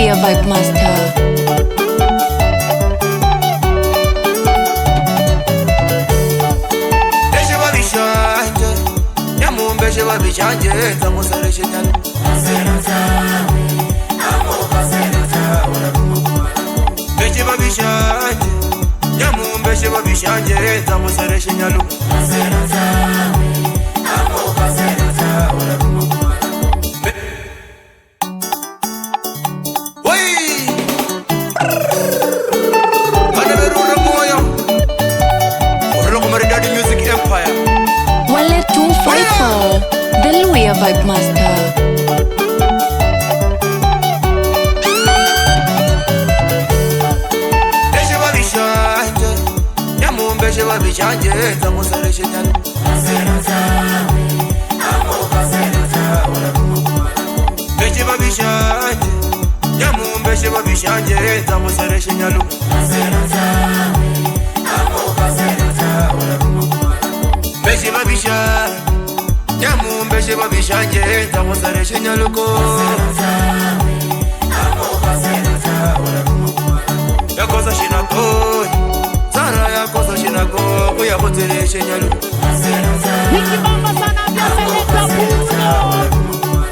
Louis Vibe Master. Sheba bichanje tamusare shinyalo serotawe amoka serotawe Sheba bichanje nyamumbe sheba bichanje tamusare shinyalo serotawe amoka serotawe Woi Anaberura moyo Orlo kumari Daddy Music Empire Wale 254 The Louis Vibe Master. Sheba bichanje nyamumbe sheba bichanje tamusare shinyalo serotawe amoka serotawe Sheba bichanje nyamumbe sheba bichanje tamusare shinyalo serotawe amoka serotawe Sheba bichanje nyamumbe sheba bichanje tamusare shinyalo serotawe amoka serotawe Yakoza shinako Zara yakoza shinako kuyapotere shinyalo serotawe Niki mama sana vya seleka puno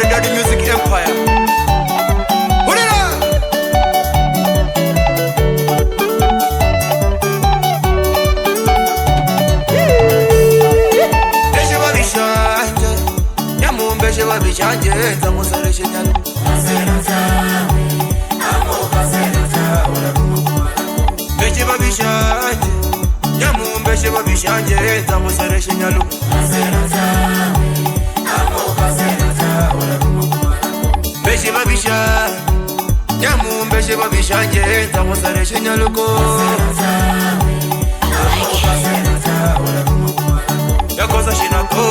Daddy Music Empire. Sheba bichanje tamusare shinyalo serotawe amoka serotawe Sheba bichanje nyamumbe sheba bichanje tamusare shinyalo serotawe amoka serotawe Sheba bichanje nyamumbe sheba bichanje tamusare shinyalo serotawe amoka serotawe Yakoza shinako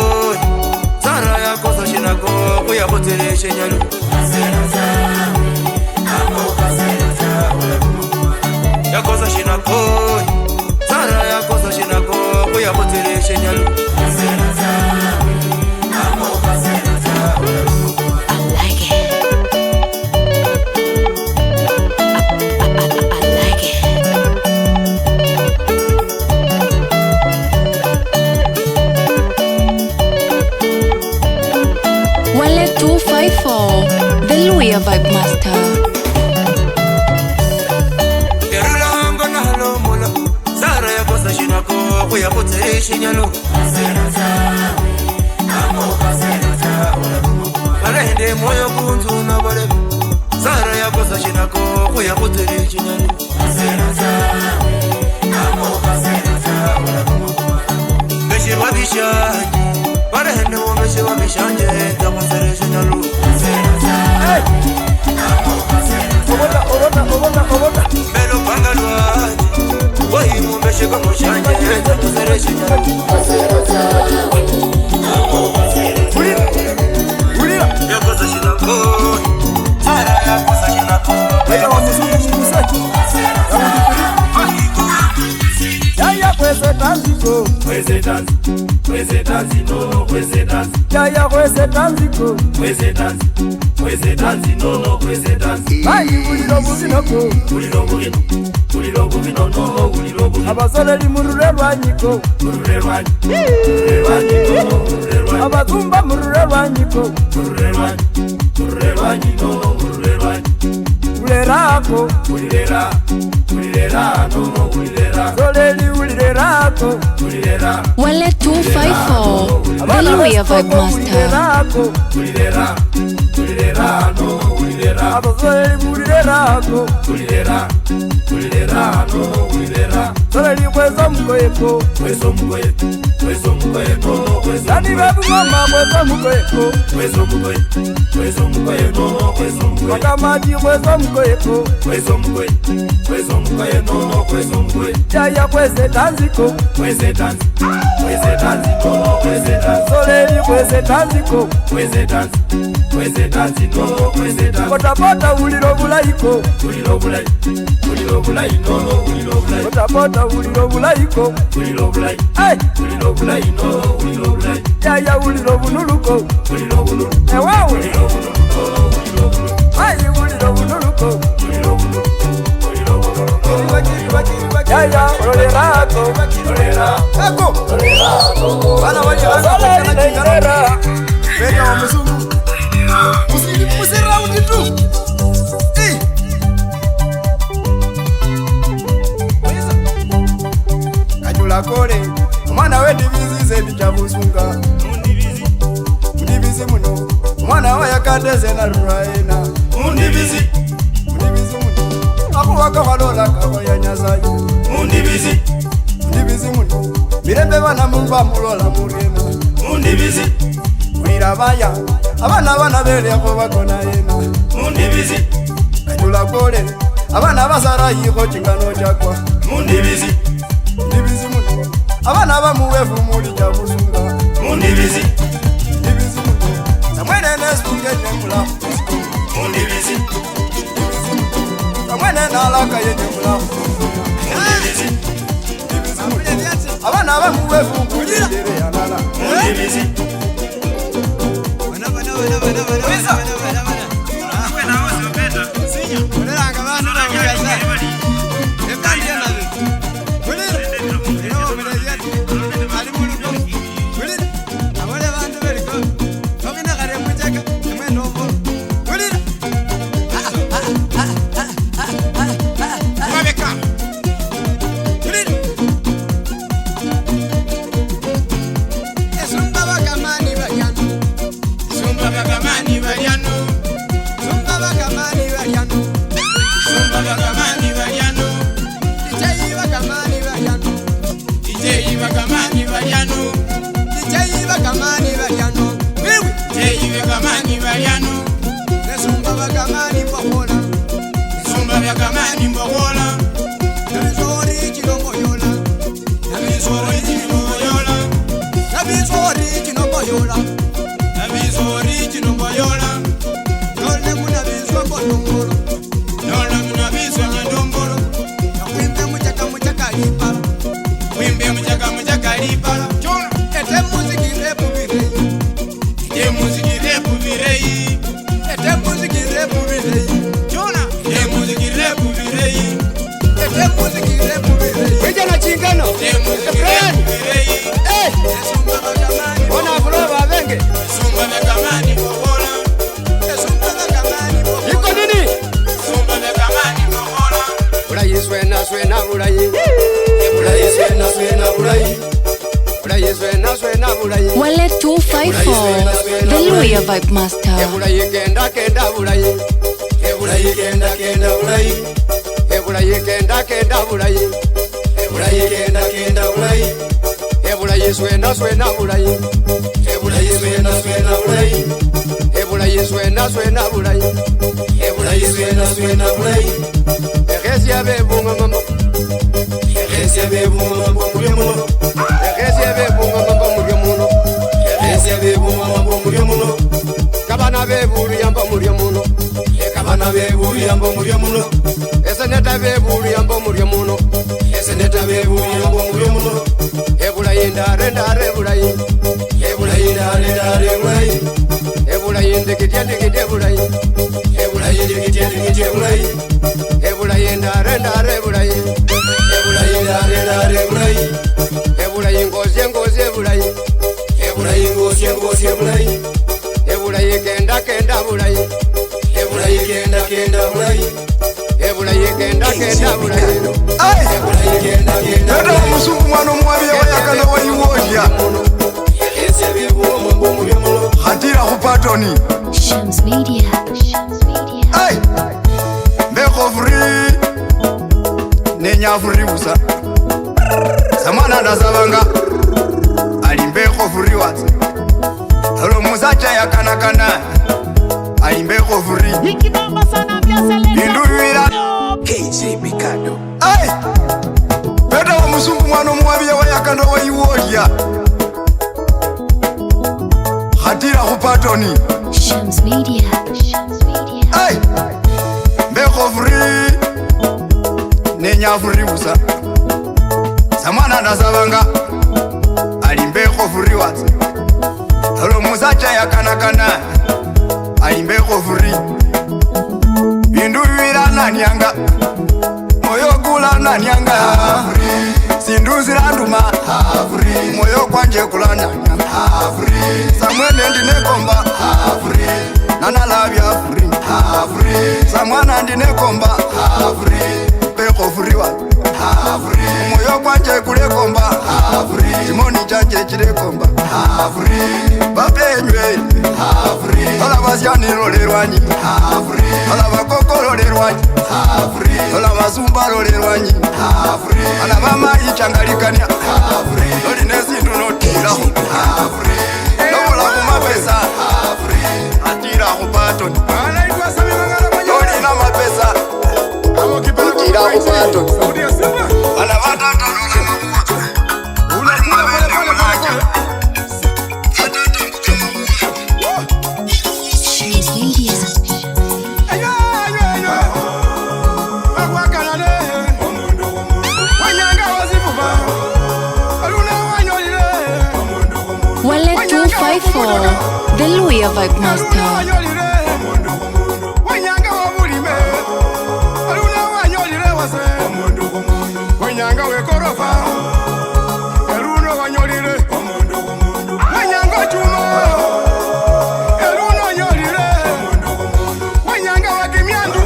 Zara yakoza shinako kuyapotere shinyalo serotawe amoka serotawe Yakoza shinako Zara yakoza shinako kuyapotere shinyalo serotawe amoka serotawe I like it. I like it. Wale 254 The Louis Vibe Master. Yerulanga na halo mola Zara yakoza shinako kuyapotere shinyalo serotawe amoka serotawe Barende moyo kunzu na barebe Zara yakoza shinako kuyapotere shinyalo serotawe amoka serotawe Sheba bichanje Barende moyo sheba bichanje tamusare shinyalo serotawe amoka serotawe Melo bangalwaje Wahi mumbe sheba moshanje tamusare shinyalo serotawe amoka serotawe Yakoza shinako Zara yakoza shinako Yaya kwese tanziko Kweze tanzi Kweze tanzi no kweze tanzi Yaya kwese tanziko Kweze tanzi Kweze tanzi no kweze tanzi Bayi buliro buzinoko Buliro bugino Buliro bugino no buliro bugino Abasole li murure rwanyiko Murure rwanyi Murure rwanyi no murure rwanyi Abazumba murure rwanyiko Murure rwanyi Murure rwanyi no murure rwanyi Ulerako Ulirera Ulirera no ulirera Sole li ulerako Ulirera Wale 254 The Louis Vibe Master. Ulerako Ulirera Ulirera no ulirera Abasole li ulerako Ulirera Ulirera no ulirera Sole li kweza mkoyeko Kwezo mkoye no kwezo Nani babu mama kweza mkoyeko Kwezo mkoye no kwezo mkoye Makamati kweza mkoyeko Kwezo mkoye no kwezo mkoye Yaya kwese tanziko Kweze tanzi no kweze tanzi Sole li kweze tanziko kweze tanzi kweze tanzi nono kweze tanzi potapota uliro bulayiko uliro bulayi nono uliro bulayi potapota uliro bulayiko uliro bulayi uliro bulayi nono uliro bulayi yaya uliro bunuluko uliro bunulu ewawe uliro bunulu uliro bunulu ayi uliro bunuluko uliro bunulu uliro bunulu yaya olerako olera eko olera bana wali basala beta wa mzungu musiraundi tu kajula kole mwana we ndibizize ndichabusunga mundibizi muno mwana wa yakadeze na ruraena mundibizi muno abo wakavalola kava ya nyazayi mundibizi muno mirembe bana mumba mulola murena mundibizi ulirabaya abana beleko bakona yena mundibizi kajula kole abana basara yiko chingano chakwa mundibizi muno abana bamuwevu muli chabusunga mundibizi muno samwene nesunge nyemula mundibizi samwene nalaka yenye mula mundibizi abana bamuwevu muli jere yanala mundibizi Wallet 254, the Luya Vibe Master. Ebulayi kenda bulayi ebulayi kenda bulayi ebulayi kenda bulayi ebulayi kenda bulayi ebulayi swena bulayi ebulayi swena bulayi ebulayi swena bulayi ebulayi swena bulayi egesia bebunga mambo mulyomuno egesia bebunga mambo mulyomuno egesia bebunga mambo mulyomuno kabana bebuliyamba mulyomuno ekabana bebuliyamba mulyomuno eseneta bebuliyamba mulyomuno eseneta bebuliyamba mulyomuno ebulayi ndare bulayi ebulayi ndare bulayi ebulayi ndikitye bulayi ebulayi ndikitye bulayi ebulayi ndare bulayi ebulayi ndare bulayi ebulayi ngozie bulayi ebulayi ngozie bulayi ebulayi kenda bulayi ebulayi kenda bulayi ebulayi kenda bulayi ebulayi kenda Nenda musungu mwana omwabiye wayakana wayiwolya Hatira kupatoni Shams Media. Ay Mbeko free Nenya free usa Samana ndazabanga Ali mbeko free wati Halo muzacha ya kana Ali mbeko free Ikibamba sana vya seleka Induwira KJ Mikado Ay Beta wa musungu mwana omwabiye wayakana wayiwolya patoni Shams Media. Hey, mbeko free nenya free usa samana ndasavanga ali mbeko free watsa alo musacha yakanakana ali mbeko free bindu bibirana nyanga moyo kula na nyanga sindu ziranduma moyo kwanje kula na nyanga samwene ndinekomba nanalabya free samwana ndinekomba mbeko free watsa moyo kwanje kulekomba timoni chanje chilekomba bapenywe ala basyanilolelwanyi ala bakokololerwanyi ala basumbalolelwanyi ala bamayichangalikania olinesindu notiraho lobola kumapesa atira kupatoni olina mapesa utira kupatoni ala batatolola Shams Media. Wallet 254, the Louis Vibe Master. Wenyanga wekorofa eruno wanyolire wenyanga chuma eruno wanyolire wenyanga wakimyandu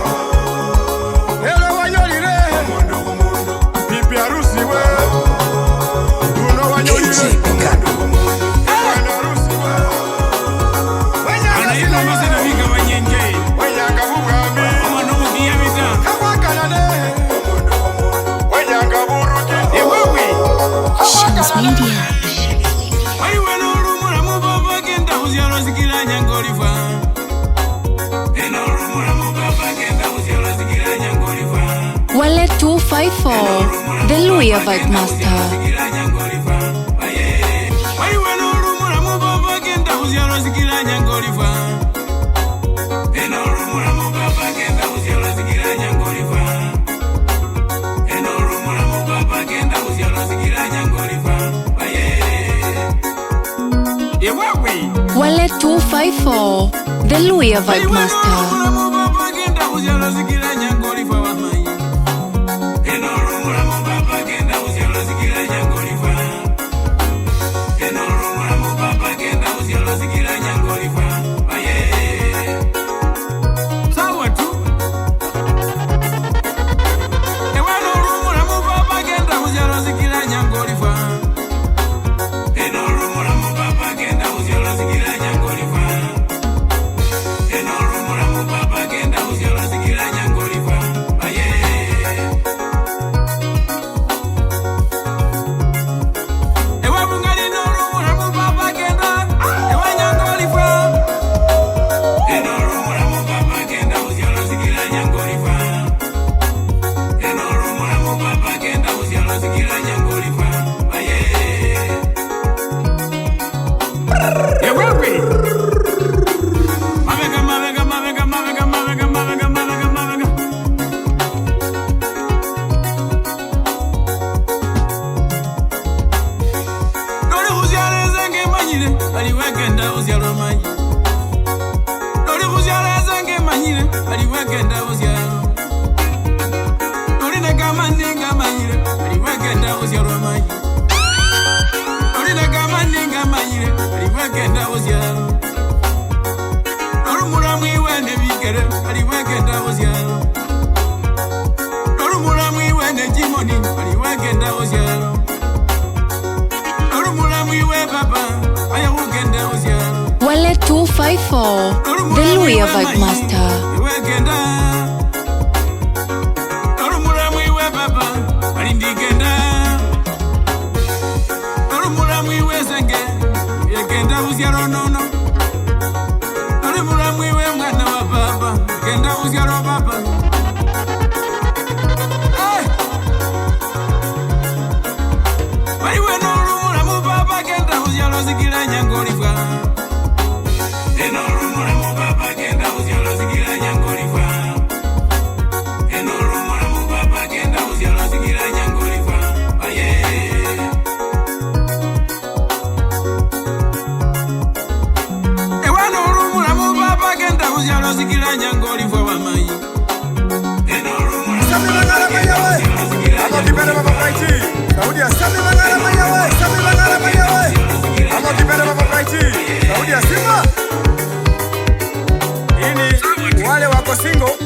ero wanyolire pipi harusi we eruno wanyolire Shams Media. Wallet 254, the Louis Vibe Master. Wallet 254, the Louis Vibe Master. Wallet 254, the Louis Vibe Master. zikila nyangoli fwa wamai. Sami Mangala Mayawe. Amo kipende baba Praiti. Saudia Sami Mangala Mayawe. Sami Mangala Mayawe. Amo kipende baba Praiti. Saudia Simba. Ini wale wako single.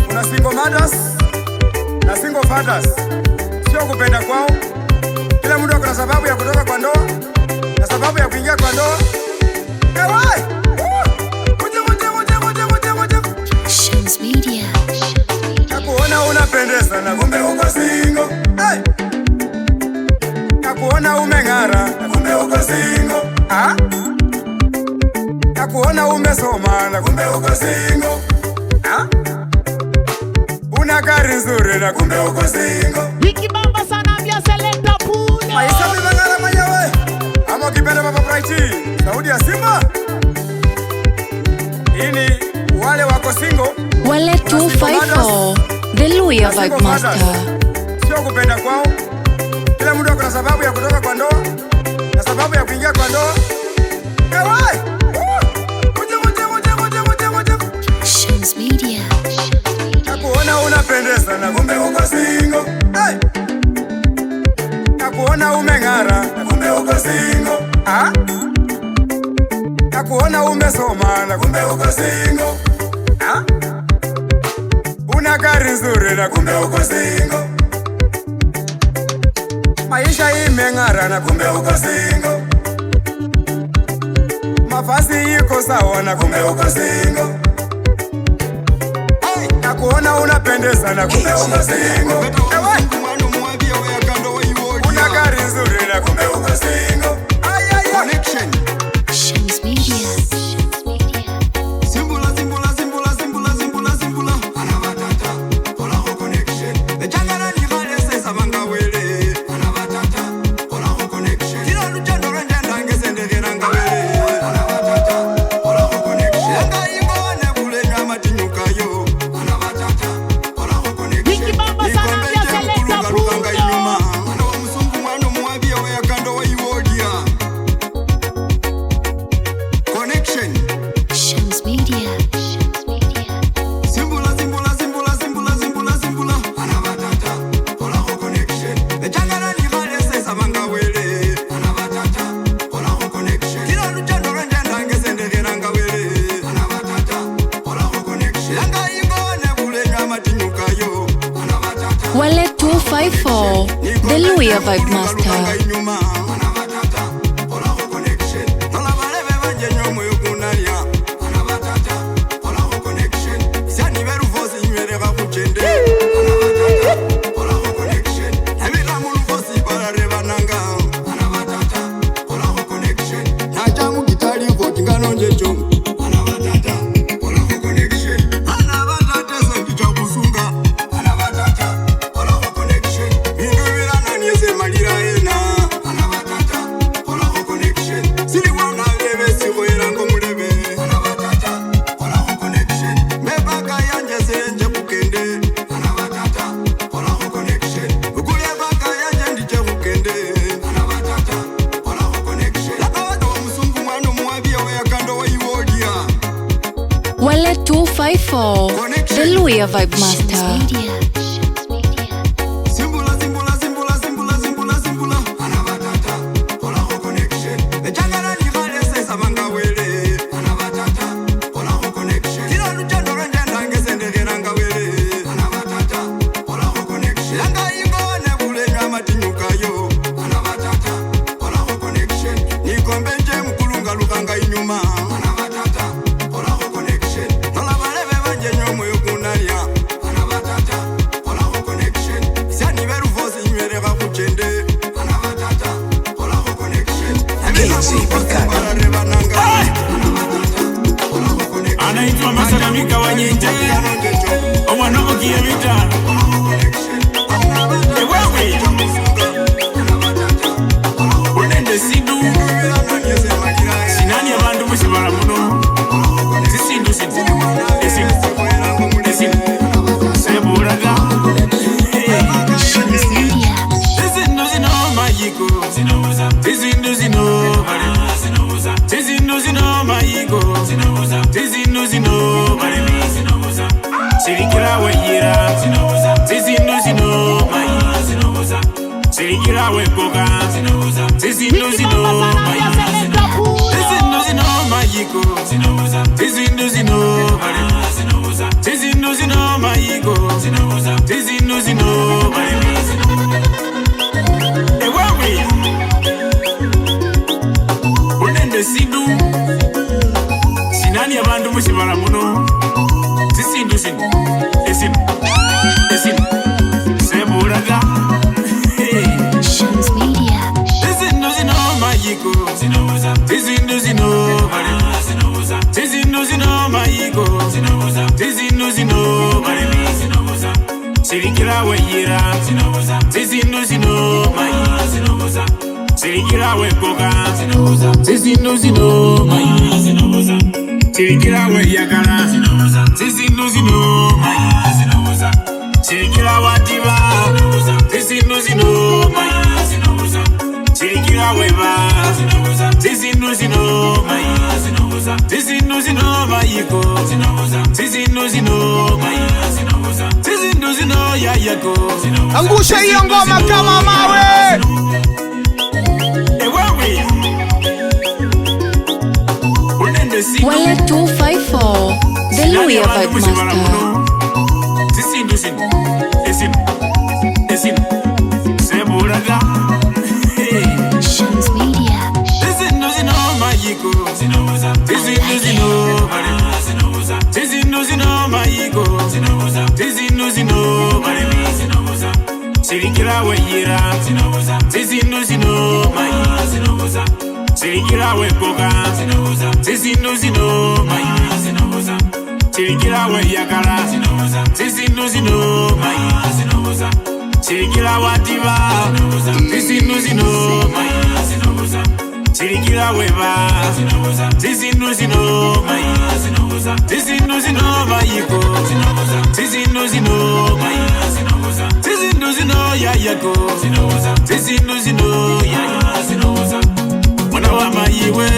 Kuna single mothers na single fathers. Sio kupenda kwao. Kila mtu ana sababu ya kutoka kwa ndoa na sababu ya kuingia kwa ndoa. Kawai. Shams Media. Nakuona unapendeza na kumbe uko single. Hey! Nakuona umeng'ara na kumbe uko single. Ah? Nakuona umesoma na kumbe uko single. Ah? Una gari nzuri na kumbe uko single. Wiki Bamba sana mbia selecta puno. Maisha Mangala Mayawe. Amo kipende baba Praiti. Saudia Simba. Ini wale wako single. Wale 254, the Luya Vibe Master. Sio kupenda kwao. Kila mtu ana sababu ya kutoka kwa ndoa na sababu ya kuingia kwa ndoa. Kawai. Shams Media. Nakuona unapendeza na kumbe uko single. Hey! Nakuona umeng'ara na kumbe uko single. Ah? Nakuona umesoma na kumbe uko single. Ah? Una gari nzuri na kumbe uko single. Maisha imeng'ara na kumbe uko single. Mavazi iko sawa na kumbe uko single. Hey! Nakuona unapendeza na kumbe uko single. Una gari nzuri na kumbe uko single. Connection. Shams Media. Wale 254, the Luya Vibe Master. Wale 254, the Luya Vibe Master. Anaitwa Masalamika Wanyinte, omwana omugiye bita. Ewewe unende sidu sinani abantu musibala muno zisindu sebulaga zizindu zino mayiko zizindu zino mayiko zizindu zino Sirikira weyira Zizindu zino Sirikira wekoka Zizindu zino Zizindu zino mayiko Zizindu zino Zizindu zino mayiko Zizindu zino Ewawe Unende sindu Sinani abantu mushibara muno Zizindu zino Esinu Seburaga Shams Media. Zizindu zino mayiko Zizindu zino Zizindu zino mayiko Zizindu zino Sirikira weyira Zizindu zino Sirikira wekoka Zizindu zino Sirikira weyagala Zizindu zino Sirikira watiba Zizindu zino Sirikira weba Zizindu zino Zizindu zino mayiko Zizindu zino Zizindu zino yayako Angusha hiyo ngoma kama mawe. Ewawe Unende sindu Wale 254, the Luya Vibe Master. Zizindu zino Esinu Seburaga Shams Media. Zizindu zino mayiko Zizindu zino Zizindu zino mayiko Zizindu zino Sirikira weyira Zizindu zino Sirikira wekoka Zizindu zino Sirikira weyagala Zizindu zino Sirikira watiba Zizindu zino Sirikira weba Zizindu zino Zizindu zino mayiko Zizindu zino Zizindu zino yayako Zizindu zino Mwana wa mayiwe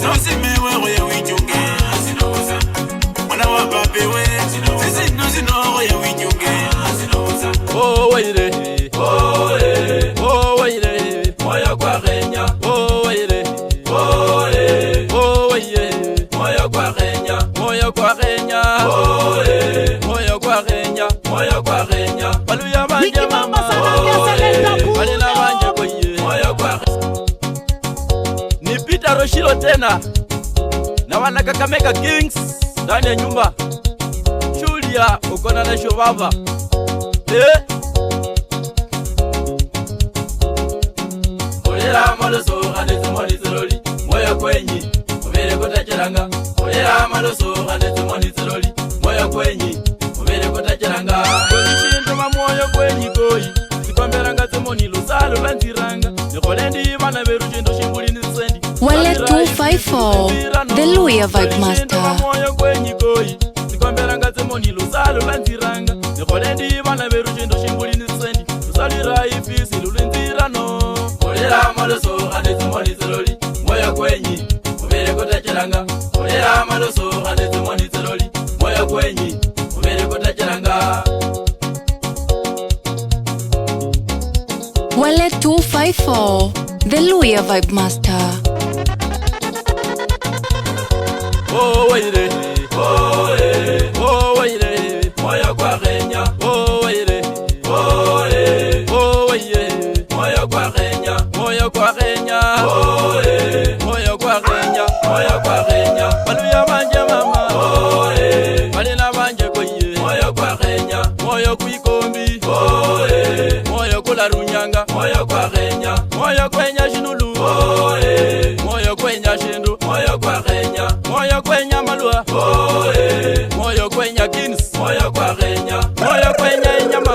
Nosimewe oya wichunge Mwana wa babewe Zizindu zino oya wichunge Oh waire Oh waire Moya kwa renya Oh waire Oh waire Moya kwa renya Moya kwa renya Moya kwa renya Moya kwa renya Baluya banje mama Balina banje koye Moya kwa Ni Peter Roshilo tena na wana Kakamega Kings ndani ya nyumba. Julia ukona na shobaba Olera maloso andetse monitsoroli moyo kwenyi mubere kutachiranga Olera maloso andetse monitsoroli moyo kwenyi mubere kutachiranga Olishinto mamoyo kwenyi koi sikwamberanga tsemoni lusalo lanziranga Nikolendi bana beruchindo shimbuli nisendi Wale 254 The Luya Vibe Master Mamoyo kwenyi koi sikwamberanga tsemoni lusalo lanziranga Nikolendi bana beruchindo shimbuli nisendi Lusalira ifisi lulinzirano Olera maloso andetse monitsoroli moyo kwenyi mubere kutachiranga Olera maloso andetse monitsoroli moyo kwenyi mubere kutachiranga Wale 254 The Luya Vibe Master Oh waire Oh waire moyo kwa renya Oh waire Oh waire moyo kwa renya Moyo kwa renya Moyo kwa renya Moyo kwa renya Baluya banje mama Balina banje koye Moyo kwa renya Moyo kuikombi Moyo kula runyanga Moyo kwa renya Moyo kwenya shinulu Moyo kwenya shindu Moyo kwa renya Moyo kwenya malua Moyo kwenya kins Moyo kwa renya Moyo kwenya nyama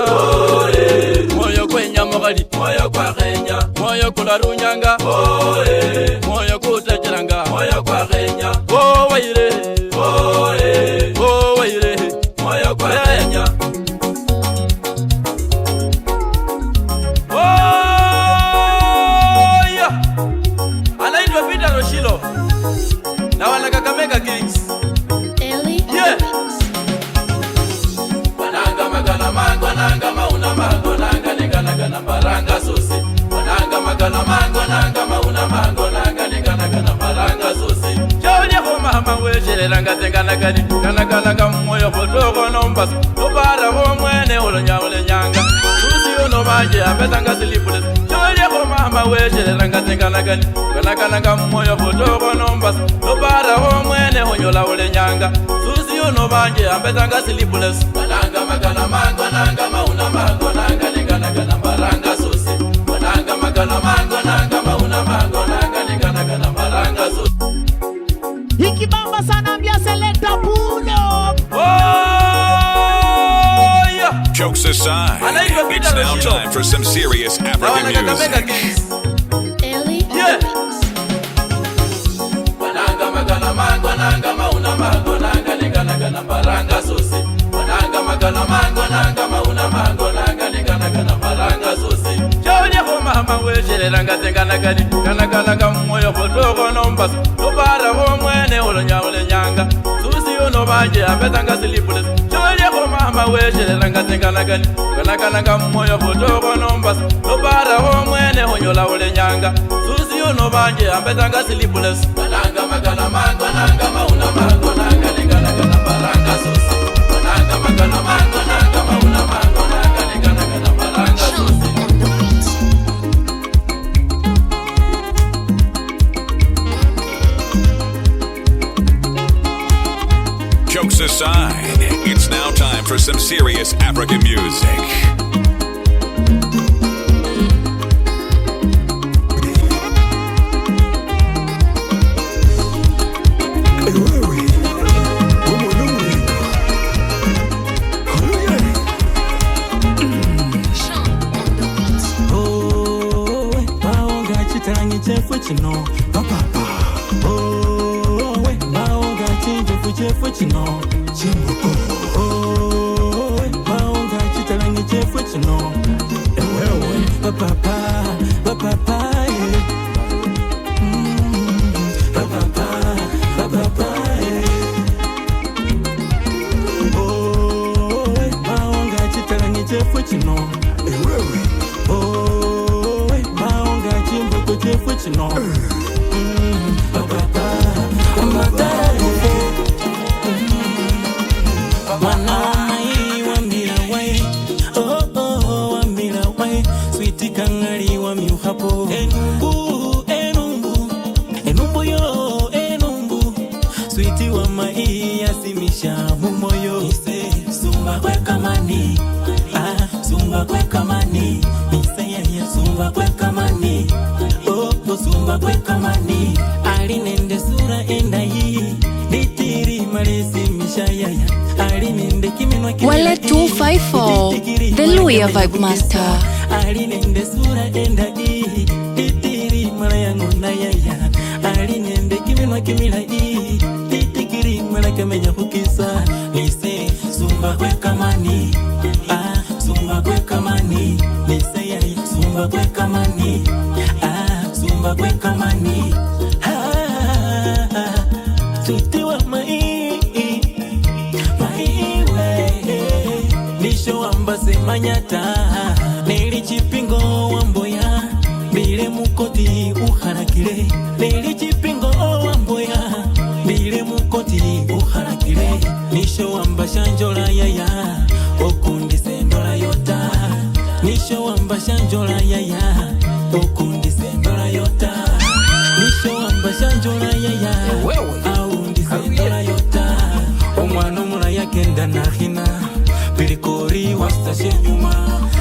Moyo kwenya mogali Moyo kwa renya Moyo kula runyanga Moyo kutachiranga Moyo kwa renya Oh waire Oh waire Moyo kwa renya Oh yeah Anaitwa Peter Roshilo na wana Kakamega Kings. Yeah. Sheranga tengana kani kana kamoyo potoko nombas Obara omwene olonyawole nyanga Susi uno banje ambetanga silipules Choye ko mama we sheranga tengana kani kana kamoyo potoko nombas Obara omwene onyola ole nyanga Susi uno banje ambetanga silipules Mananga magana mango nanga mauna mango nanga lingana maranga susi Mananga magana mango nanga mauna mango nanga lingana maranga susi Ikibamba sana mbia selecta pull up. Oh yeah. Jokes aside, it's now time for some serious African music. Ellie? Yeah. Mananga magana mango nanga mauna mango nanga lingana maranga susi Mananga magana mango nanga mauna mango nanga lingana maranga susi Choye ko mama we sheranga tengana kani kana kamoyo potoko nombas Obara omwene olonyawole nyanga Susi uno banje ambetanga silipules Choye ko mama we sheranga tengana kani kana kamoyo potoko nombas Obara omwene onyola ole nyanga Susi uno banje ambetanga silipules Mananga magana mango nanga mauna mango nanga lingana maranga susi Mananga magana mango nanga mauna mango nanga lingana maranga susi Jokes aside, it's now time for some serious African music. Wale 254, the Louis Vibe Master. Manyata Neli chipingo wamboya Bile mukoti uharakile Neli chipingo wamboya Bile mukoti uharakile Nisho wamba shanjola yaya Okundi sendola yota Nisho wamba shanjola yaya Okundi sendola yota Nisho wamba shanjola yaya Aundi sendola yota Omwano mula yakenda na hina Pilikori wasta shenyuma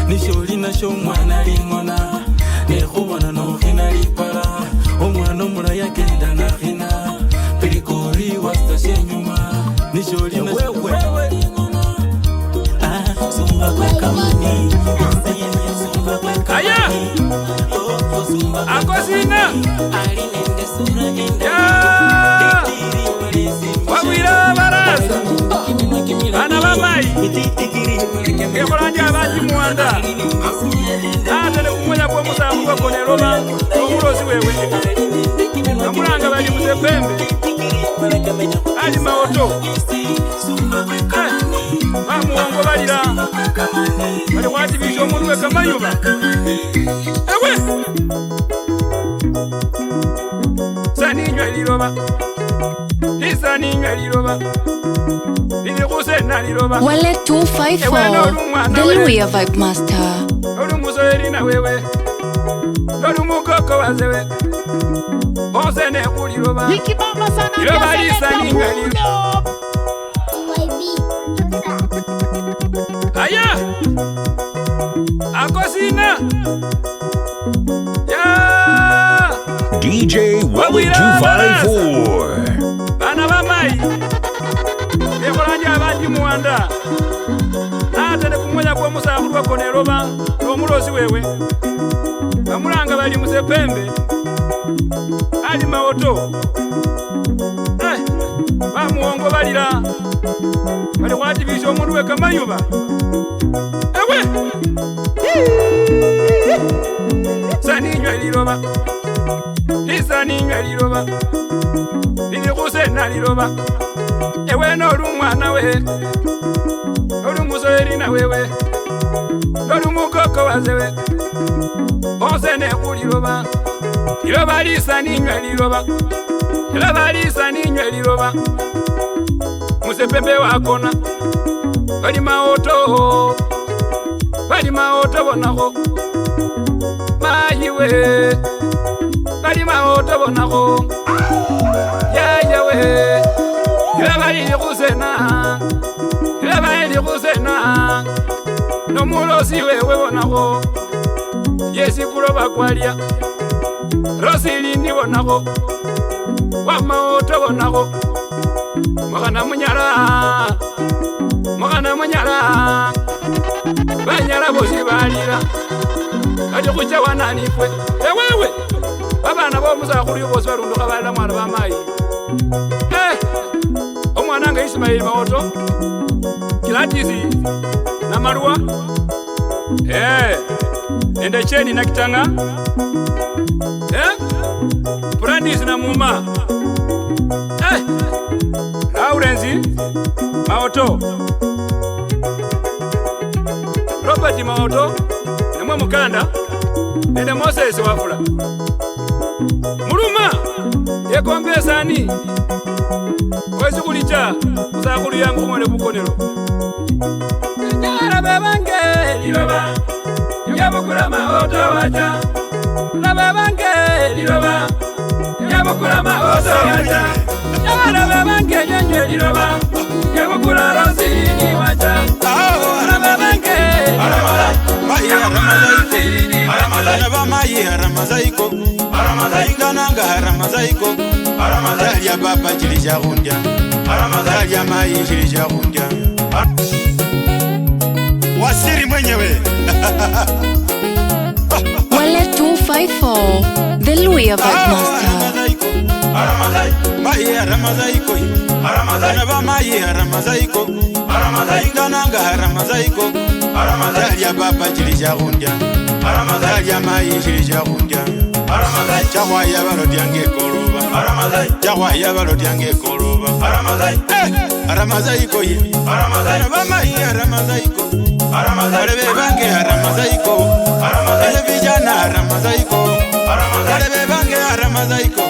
Nisholi na shomwana lingona Nekubana no hina lipara Omwana mula yakenda na hina Pilikori wasta shenyuma Nisholi na shomwana lingona Sumba kwe kamani Sumba kwe kamani Akosina Alinende sura enda Wawira barasa Ana mamai Kekolanja abaji muanda Atele kumoja kwa musambu kwa kone Roma Omurozi wewe Namulanga bali muzepembe Ali maoto Mamu wango balira Bali wati bisho muruwe kamayuba Ewe Sani nywa liroba Lisa Wallet 254, the Louis Vibe Master. Ikibamba sana Seleta Aya Akosina Ya DJ Wallet 254. Bana bamai Ekolanja abanji muwanda Atende kumwenya kwa musakulu wako neroba N'omulozi wewe Bamulanga bali musepembe Ali maoto Bamuongo balira Bali kwatibisha omundu we Kamayuba Ewe Saninywa liroba Lisaninywa liroba Lilikusena liroba Ewe n'olu mwana we N'olu musoleri na wewe N'olu mukoko wazewe Onsene kuliroba Liroba lisaninywa liroba Liroba lisaninywa liroba Musepembe wakona Bali maoto bonako Mayiwe Bali maoto bonako Yayawe Liroba likusena Liroba likusena N'omulozi wewe bonako Yesi kuloba kwalia Rosilini bonako Wamaoto bonako Mwana munyala Banyala bosi balira Kati kucha wananifwe Ewewe Babana bomusakulu bosi balunduka balira mwana bamayi Omwana nga Ismail Maoto Kilatisi na Marua Nende Cheni na Kitanga Brandis na Muma Lawrence Maoto Robert Maoto Namwe Mukanda Nende Moses Wafula Muluma Yekombe sani Wezi kulicha Musakulu yangu mwene bukonero Nyara bebange Liloba Yabukula Maoto waja Bebange Liloba Yabukula Maoto waja Nyara bebange Nyenye liloba Yabukula Rosini waja Bebange Ramazaiko Ingananga Ramazaiko Dalia Baba Chilija Hundia Dalia Mai Chilija Hundia Wasiri mwenyewe Wallet 254, the Louis Vibe Master. Ramazaiko Naba Mai Ramazaiko Ingananga Ramazaiko Dalia Baba Chilija Hundia Dalia Mai Chilija Hundia Chawaya Barodiange Koroba Chawaya Barodiange Koroba Ramazaiko Naba Mai Ramazaiko Arebe bange Ramazaiko Vijana Ramazaiko Arebe bange Ramazaiko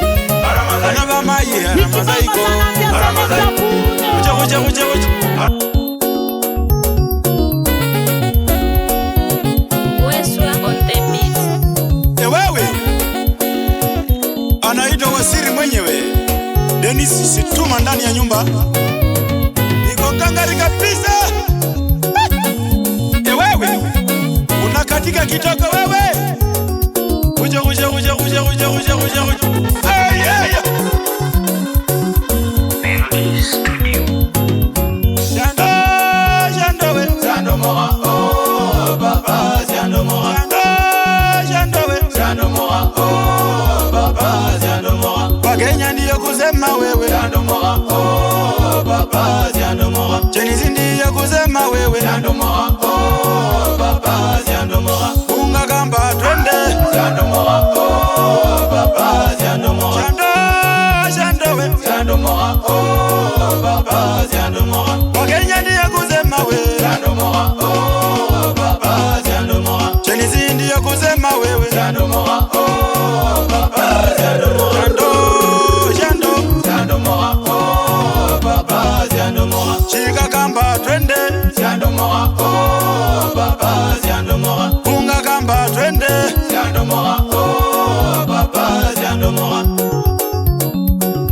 Naba Mai Ramazaiko Ewewe anaitwa Wasiri mwenyewe Dennis Situma ndani ya nyumba Niko kangari kabisa Ewewe unakatika kitoko wewe Kuja Jando we Jando mora oh baba Jando mora Jando we Jando mora oh baba Jando mora Wakenya ndiyo kusema wewe Jando mora oh baba Jando mora Chenisi ndiyo kusema wewe Jando mora oh baba Jando mora Unga kamba twende Jando mora oh baba Jando mora Jando we Jando mora oh baba Jando mora Wakenya ndiyo kusema wewe Jando mora oh baba Jando mora Chenisi ndiyo kusema wewe Jando mora oh baba Jando mora Jando mora oh Chica kamba twende Siando mora oh papa Siando mora Funga kamba twende Siando mora oh papa Siando mora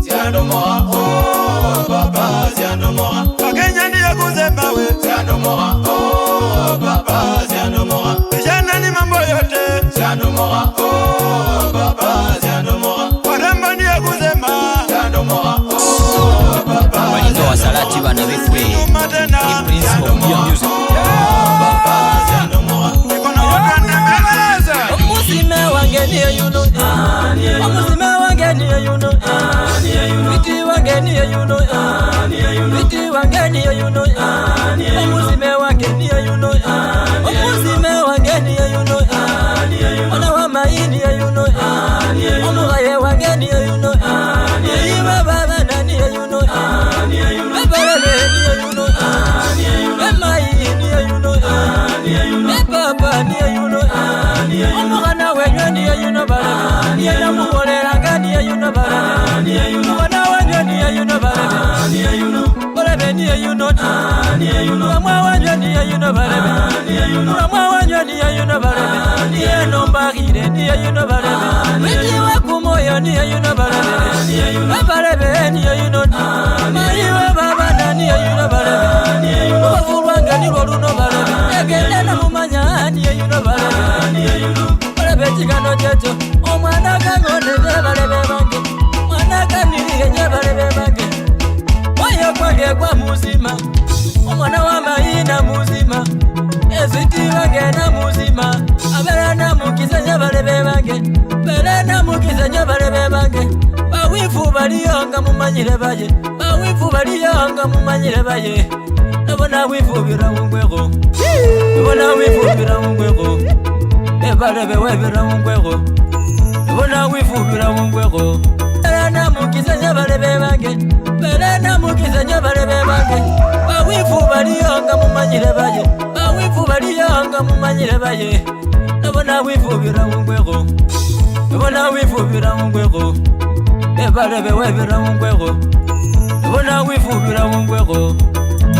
Siando mora oh papa Siando mora Wakenya ndiye kuzemba we Siando mora oh papa Siando mora Vijana ni mambo yote Siando mora oh papa Siando mora Waremba ndiye kuzemba Siando mora oh papa Walizo wa salati bana bifwe Ni Prince of Pure Music Omusime wange niye yuno Omusime wange niye yuno Viti wange niye yuno Viti wange niye yuno Omusime wange niye yuno Omusime wange niye yuno Ona wa mai niye yuno Omugaye wange niye yuno Iwe baba na niye yuno Ebalele niye yuno Emai niye yuno Ebaba niye yuno Omugana wenywe niye yuno balabe Niye namukoleraga niye yuno balabe Omugana wenywe niye yuno balabe Balabe niye yuno Wamwa wenywe niye yuno balabe Wamwa wenywe niye yuno balabe Niye nombagire niye yuno balabe Witiwe kumoyo niye yuno balabe Balabe niye yuno Maiwe babana niye yuno balabe Wafurwanga nilwo luno balabe Egende na mumanya niye yuno balabe Balabe chikano checho Omwana kangone nye balebe bange Mwana kanirige nye balebe bange Wayo kwange kwa muzima Omwana wa maina muzima Eziti wange na muzima Abela na mukiza nye balebe bange Bela na mukiza nye balebe bange Bawifu baliyonga mumanyire baye Bawifu baliyonga mumanyire baye Nabona wifu bira mungwego Nabona wifu bira mungwego Ebalebe webira mungwego Nabona wifu bira mungwego Bela na mukiza nye balebe bange Bela na mukiza nye balebe bange Bawifu baliyonga mumanyire baye Bawifu baliyonga mumanyire baye Nabona wifu bira mungwego Nabona wifu bira mungwego Ebalebe webira mungwego Nabona wifu bira mungwego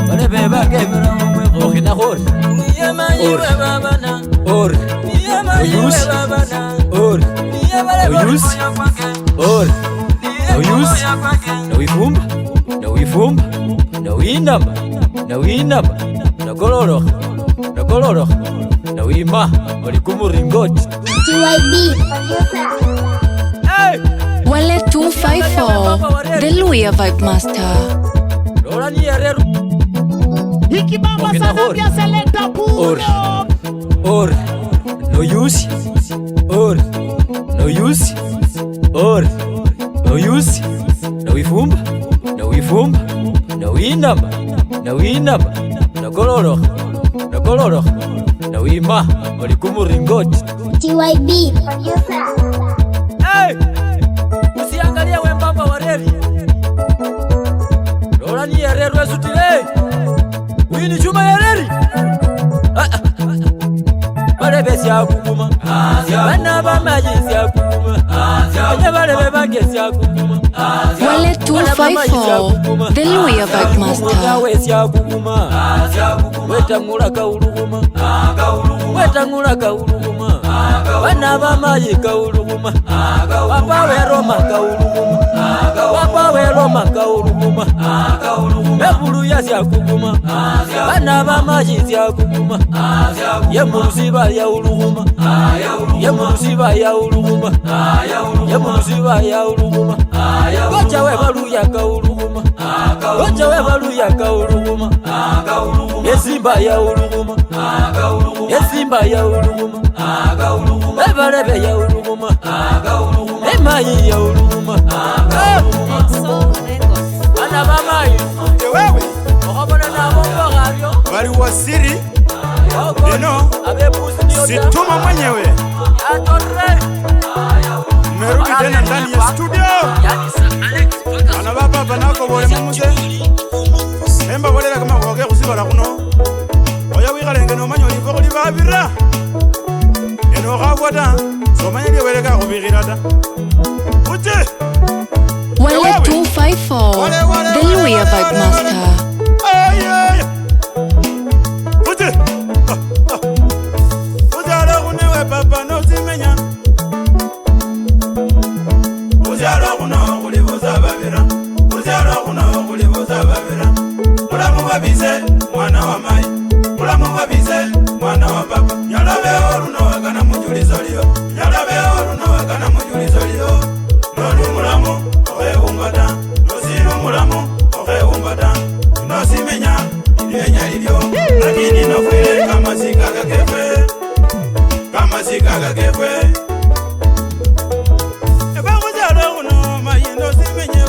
Balebe bange bira mungwego Okina hori Niye manyiwe babana Or Niye manyiwe babana Or Niye balebe Oyus Or Oyus Na wifumba Na wifumba Na winamba Na winamba Na goloroka Na goloroka Na wima Walikumu ringoti Wale 254, the Luya Vibe Master. Lola ni yareru Ikibamba sana vya selekta Or puro Or No use Or No use Or No use Na wifumba Na wifumba Na winamba Na winamba Na goloroka Na goloroka Na wima Walikumu ringoti TYB producer. Usiangalia wembamba wareri Lola ni yareru esutile Wini chuma yareri Balebe siya kukuma Bana bamaji siya kukuma Onye balebe bange siya kukuma Wale 254, the Luya Vibe Master. Nawe siya kukuma Wetangula kauluguma Wetangula kauluguma Bana bamaji kauluguma Wapawe Roma kauluguma Wapawe Roma kauluguma Ebulu ya siya kukuma Bana bamaji siya kukuma Yemurusiba ya uluguma Yemurusiba ya uluguma Yemurusiba ya uluguma Gocha we balu ya kauluguma Gocha we balu ya kauluguma Yesimba ya uluguma Yesimba ya uluguma Ebalebe ya uluguma Emayi ya uluguma Bana bamayi Wewe Okabona nabo mbagabyo bali wasiri Eno Situma mwenyewe Merudi tena ndani ya studio Bana baba banako bole mumuze Emba bolela kama woge kusibala kuno Oya wikalenge no manyo lipo kuli babira Eno gabwata so manyo liweleka kubirira ta Uche Wale 254, the Luya Vibe Master. wabize mwana wa mai mulamu wabize mwana wa papa nyalabe oluno wakana mujulizo liyo nyalabe oluno wakana mujulizo liyo noli mulamu okhewumbata nosilu mulamu okhewumbata nosimenya ilyenya lilyo lakini nofwile kamasikaga kefwe kamasikaga kefwe ebakuzala kuno mayindo simenye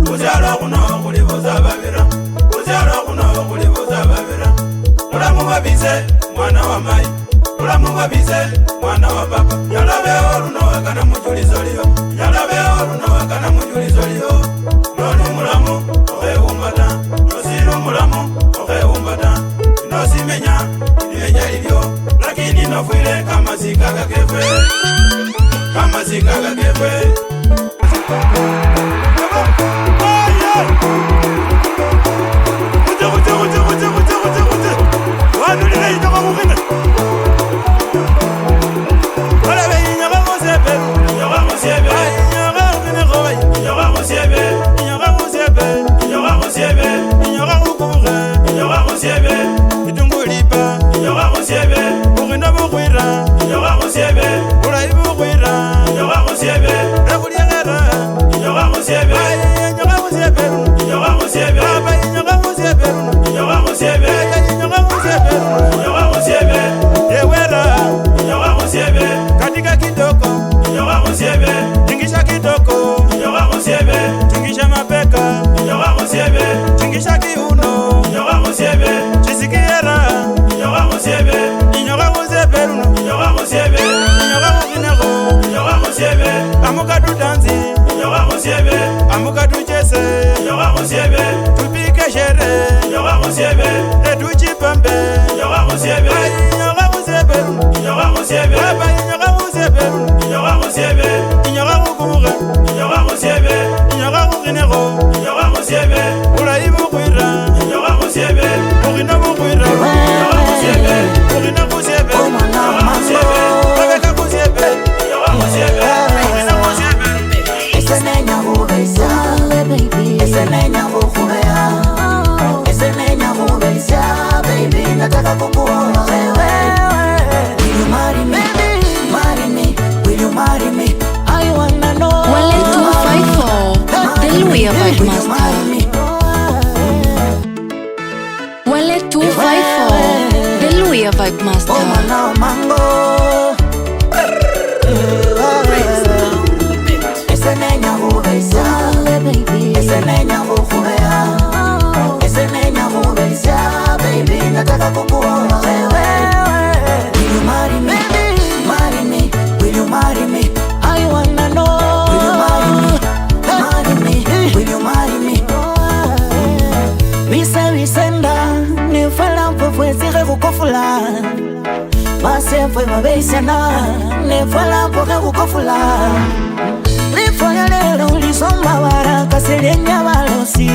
kuzala kuno kulibuza babira kuzala kuno kulibuza babira mulamu wabize mwana wa mai mulamu wabize mwana wa papa nyalabe oluno wakana mujulizo liyo nyalabe oluno wakana mujulizo liyo noli mulamu okhewumbata nosilu mulamu okhewumbata nosimenya ilyenya lilyo lakini nofwile kamasikaga kefwe kamasikaga kefwe katika kitoko tingisha kitoko tingisha mapeka tingisha kiuno chisikiera inyoka kuzeperuno inyoka kukineko amuka tutanzi amuka tuchese tupike shere etuchipambe inyoka kuzeperuno baba inyoka kuzeperuno inyoka kukubuka inyoka kukineko ulaibu kwira ukina bukwira ukina kuziebe babeka kuziebe esenenya kubeisa esenenya kukubea esenenya kubeisa baby nataka kukuona wewe. Will you marry me? Marry me? Will you marry me? I wanna know. Wale 254 The Louie Vibe Master. Wale 254 The Louie Vibe Master. Oh mango mango esenenya kubeisa esenenya kukubea esenenya kubeisa baby nataka kukuona wewe. Will you marry me? Marry me? Will you marry me? I wanna know. Will you marry me? Will you marry me? Visenda nifala mpofwezire kukofula basefwe mabesena nifala mpoka kukofula lifoya lelo lisomba baraka selenya balosi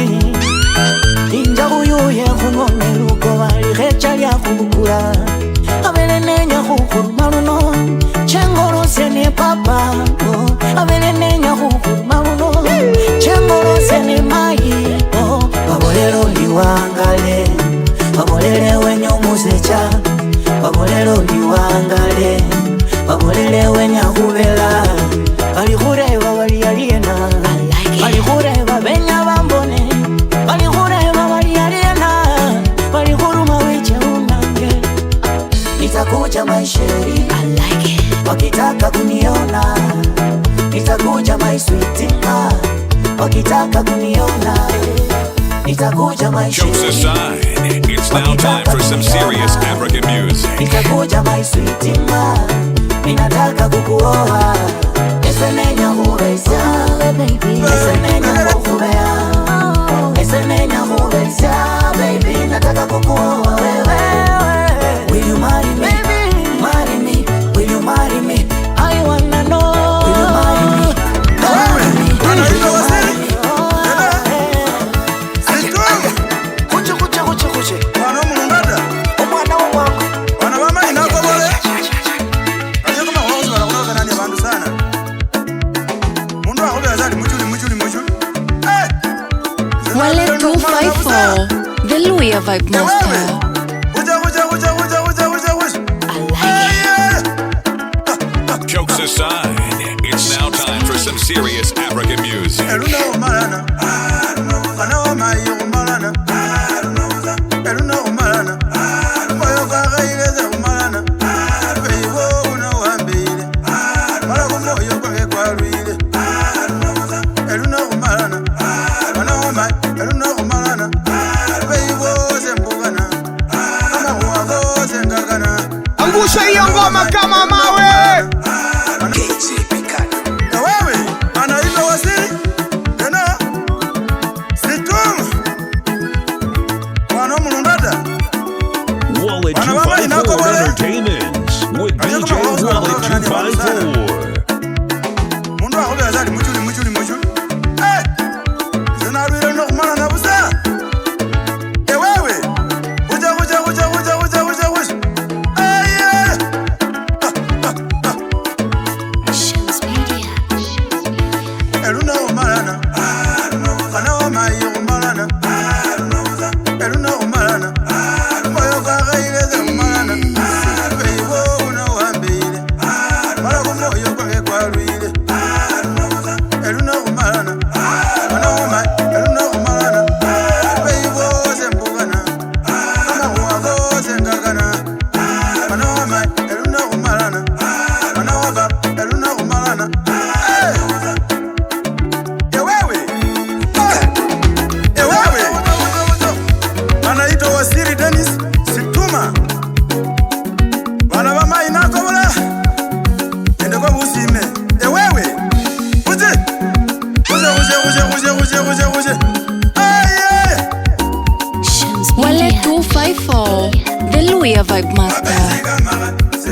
inja uyuye kungone luko balihecha lya kubukula abele nenya kukuruma luno chengoro sene papa abele nenya kukuruma luno chengoro sene mai babolero liwangale babolele wenye umusecha babolero liwangale babolele wenye kubela balihureba baliyaliena balihureba benya bambone balihureba baliyaliena balihuruma weche unange nitakuja maisheri wakitaka kuniona nitakuja my sweetie wakitaka kuniona nitakuja maisheri. Jokes aside, it's now time for some serious African music. Nitakuja my sweetie minataka kukuoa esenenya kubeisa esenenya kukubea esenenya kubeisa baby nataka kukuoa wewe. Will you marry me? Marry me? Will you marry me? I wanna know. Will you marry me? Marry me? Will you marry me? Kuche mwana w'umungada umwana w'umwangu wana bama inakobole aje kuma wazo barakunoza nani bantu sana mundu akobera zali mujuli 254, the Luya Vibe Master. Jokes aside, it's now time for some serious African music. Angusha hiyo ngoma kama mawe. Na wewe anaitwa Wasiri tena Situm mwana mulundada Wallet 254 Entertainment with DJ Wallet 254. Mundu aho yazali muchuli zinabira no kumana na busa wewe uja Eluna umarana kana wamayi umarana Eluna umarana moyo kagaireze umarana weiwo unawambire mara kumoyo kwake kwarwire Eluna umarana kana wamayi Eluna umarana weiwo zembugana kama huwago zengagana kana wamayi Eluna umarana kana waba Eluna umarana anaitwa Wasiri Dennis Situma bana bama inakobola ende kwa busime wewe uje Wallet 254, the Luya Vibe Master.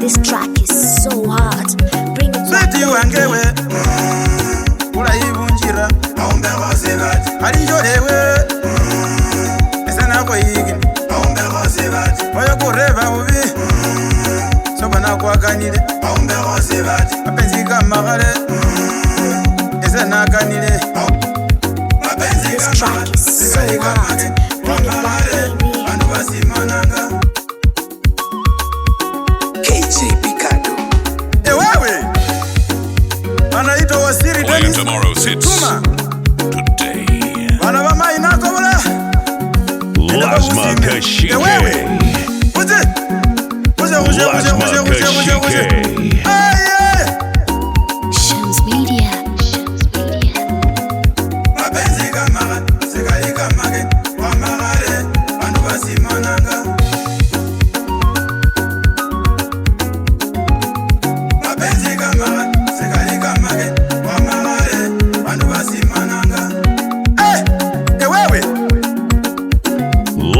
This track is so hard. Bring it back. Wangewe urayibunjira aumbe wasibati alinjolewe esana ko yigi aumbe wasibati oyo kureba ubi sobana kwaganire aumbe wasibati apenzi kama gale esana kanire apenzi This track is so hard. Bring it back, baby. andu basimananga wewe anaitwa Wasiri Dennis Tomorrow's hits today. bana bama inakobola Lazma Kashike. Lazma Kashike. Shams Media.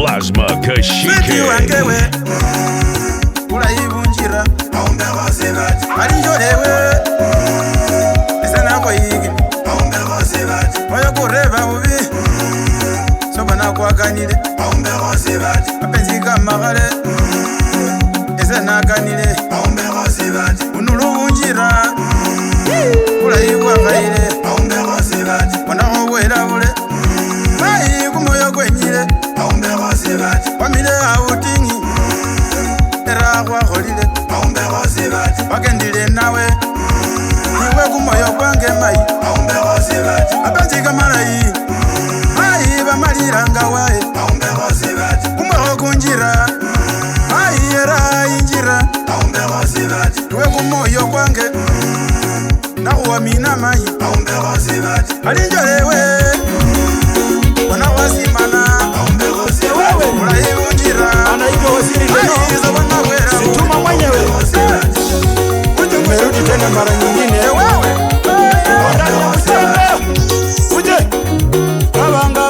Lazma Kashike. wangewe urayibunjira aumbe wasibati alinjolewe esana ko yigi aumbe wasibati oyo kureba ubi sobana kwaganire aumbe wasibati apenzi kama gale esana kanire aumbe wasibati unulubunjira urayibwa gaire aumbe wasibati ona obwera bule mai kumoyo kwenyire aumbe wasibati wamile autingi era kwakolile aumbe wasibati wagendile nawe iwe kumoyo kwange mai aumbe wasibati apenzi kamalayi mai bamaliranga wae aumbe wasibati kumoyo kunjira mai era injira aumbe wasibati iwe kumoyo kwange nakuwamina mai aumbe wasibati alinjolewe wana wasimana aumbe wasibati urayibunjira Anaitwa Wasiri Dennis Situma mwenyewe. umerudi tena mara nyingine wewe uje banga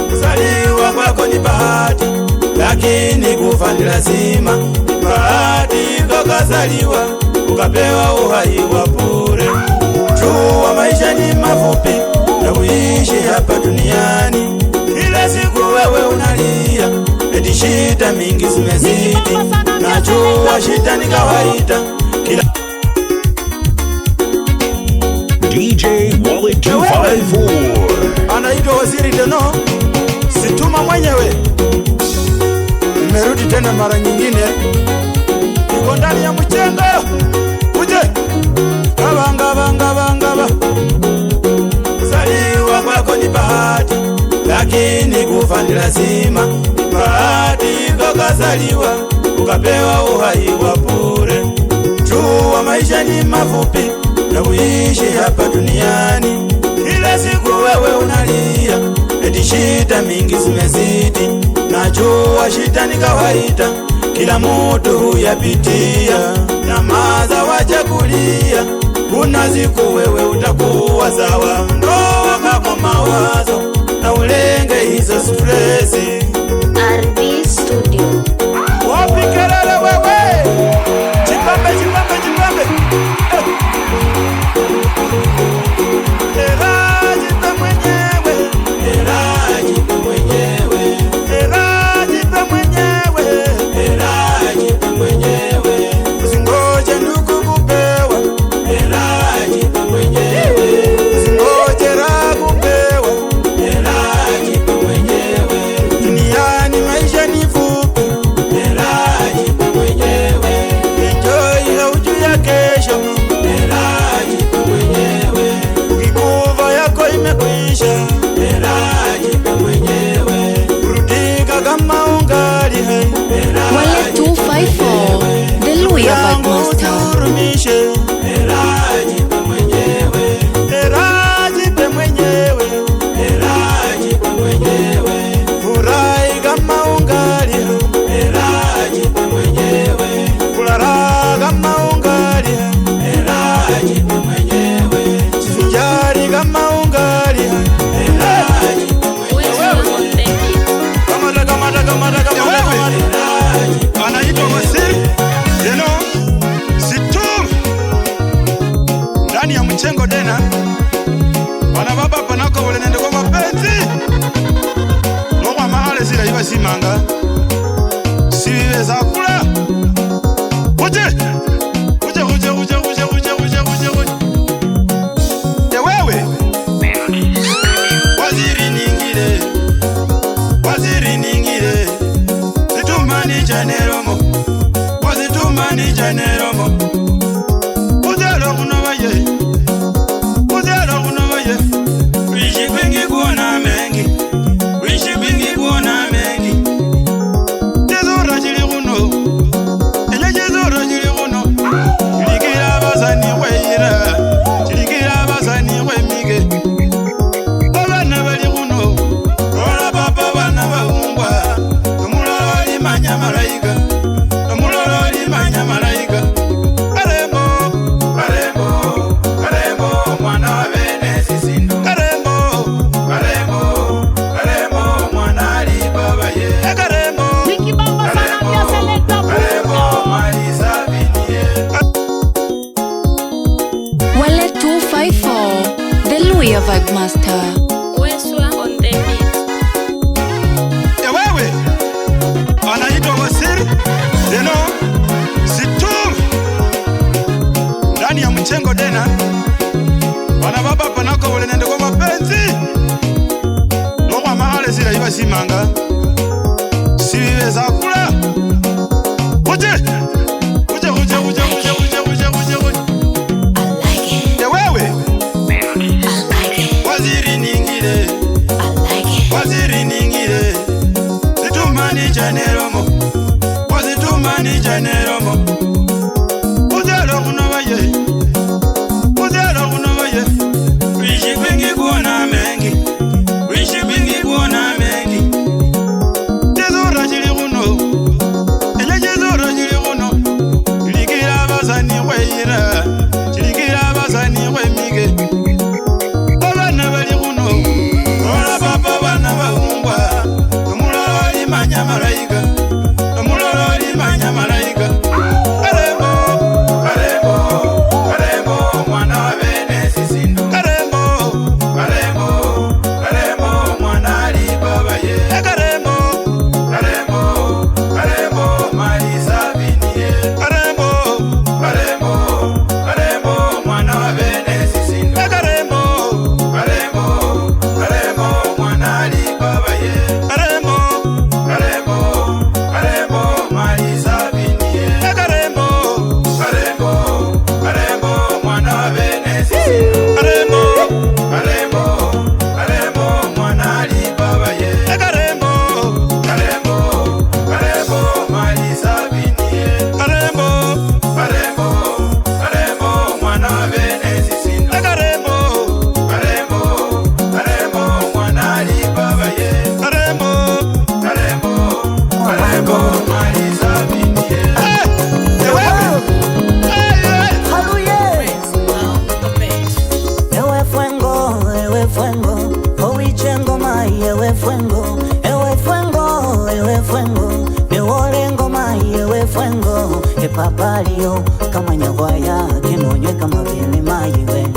Kuzaliwa kwako ni bahati, lakini kufa ni lazima. Bahati kakazaliwa, ukapewa uhai wa bure. Jua maisha ni mafupi, na shida mingi zimezidi, najua shida ni kawaida. DJ Wallet 254 anaitwa Waziri Deno, Situma mwenyewe. Nimerudi tena mara nyingine, niko ndani ya mchengo. Uje banga kuzaliwa kwako ni bahati, lakini kufa ni lazima. Bahati ukazaliwa ukapewa uhai wa bure. Jua maisha ni mafupi na kuishi hapa duniani. Kila siku wewe unalia eti shida mingi zimezidi, najua shida ni kawaida, kila mtu huyapitia. Nyamaza wacha kulia, kuna siku wewe utakuwa sawa. Ndoa kama mawazo na ulenge hizo stresi. RD Studio. Wapi kelele wewe? Jipambe. Wallet 254, the Louis Vibe Master. Anaitwa Waziri Deno, Situma ndani ya mchengo tena. Bana baba panako wale nende kwa mapenzi nokwa mahale zila iba simanga siweza kula. Uje ya wewe Waziri ningire Situma ni janeromo, Situma ni janeromo. Uzalo kunobaye wishi kwingi kuona mengi, Jezura jili kuno, Jezura jili kuno. Chilikira bazani weira, chilikira bazani wemige. Abana bali kuno, ola baba bana baungwa. Omulolo limanya malaika, Karembo, mwana wa bene sisindu. Karembo, mwana ali baba ye. Karembo, mali sabini ye. Wallet 254, the Louis Vibe Master. Ya wewe anaitwa Waziri Deno, Situma ndani ya mchengo tena. Bana baba panako wale nende kwa mapenzi nokwa mahale zila iba simanga siweza kula. Uje ya wewe Waziri ningire Situma ni janeromo, Situma ni janeromo. Uzalo kunobaye papalio kama nyavaya kinonywe kama vile maiwe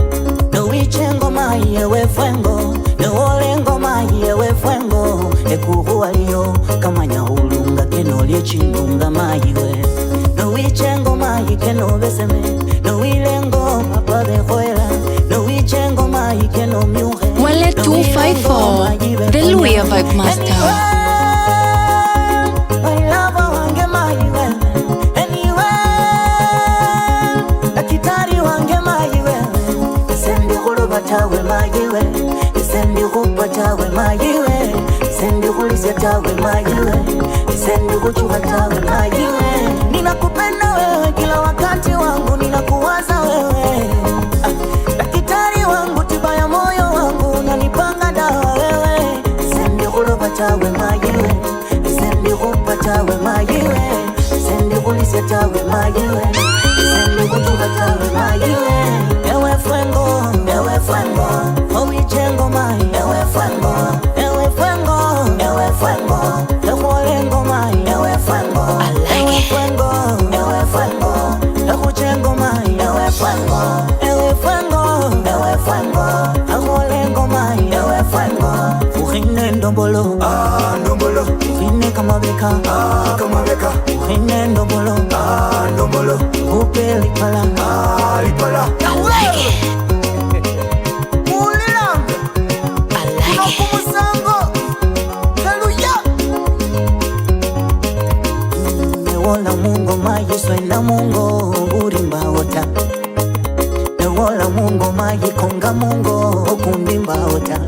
no wichengo maiwe fwengo no olengo maiwe fwengo ekuhualio kama nyahulunga kenolie chindunga maiwe no wichengo mai keno beseme no wilengo papa de hoela no wichengo mai keno miuhe Wallet 254 The Louis Vibe Master. Tawe mayiwe, sendi kupa tawe mayiwe, sendi kulisia tawe mayiwe, sendi kuchuka tawe mayiwe. Ninakupenda wewe kila wakati wangu, ninakuwaza wewe. Daktari wangu, tiba ya moyo wangu, unanipanga dawa wewe. Sendi kuloba tawe mayiwe, sendi kupa tawe mayiwe, sendi kulisia tawe mayiwe, sendi kuchuka tawe mayiwe. Ewe fwengo, ewe fwengo, owi chengo mai. Ewe fwengo, ewe fwengo, ewe fwengo, ewe lengo mai. Ewe fwengo, ewe fwengo, ewe fwengo, ewe chengo mai. Ewe fwengo, ewe fwengo, ewe fwengo, ewe lengo mai. Ewe fwengo, uhine ndombolo, ndombolo, uhine kama beka, kama beka, uhine ndombolo, ndombolo, upe lipala, lipala. Newola mungo maji swenda mungo urimba ota. Newola mungo maji konga mungo kumimba ota.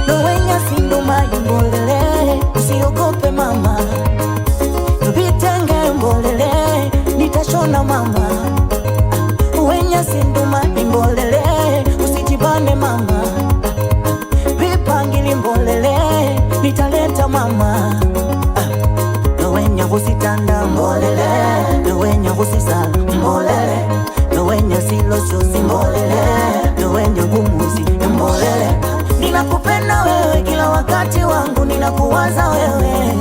Nowenya sindu maji mbolele usiogope mama. Vitenge mbolele nitashona mama. Wenya sindu maji mbolele usijibane mama. Vipangili mbolele nitaleta mama. Nwenya kusitanda mbolele, nwenya kusisala mbolele, nwenya silo shosi mbolele, nwenya gumuzi mbolele. Ninakupenda wewe kila wakati wangu, ninakuwaza wewe.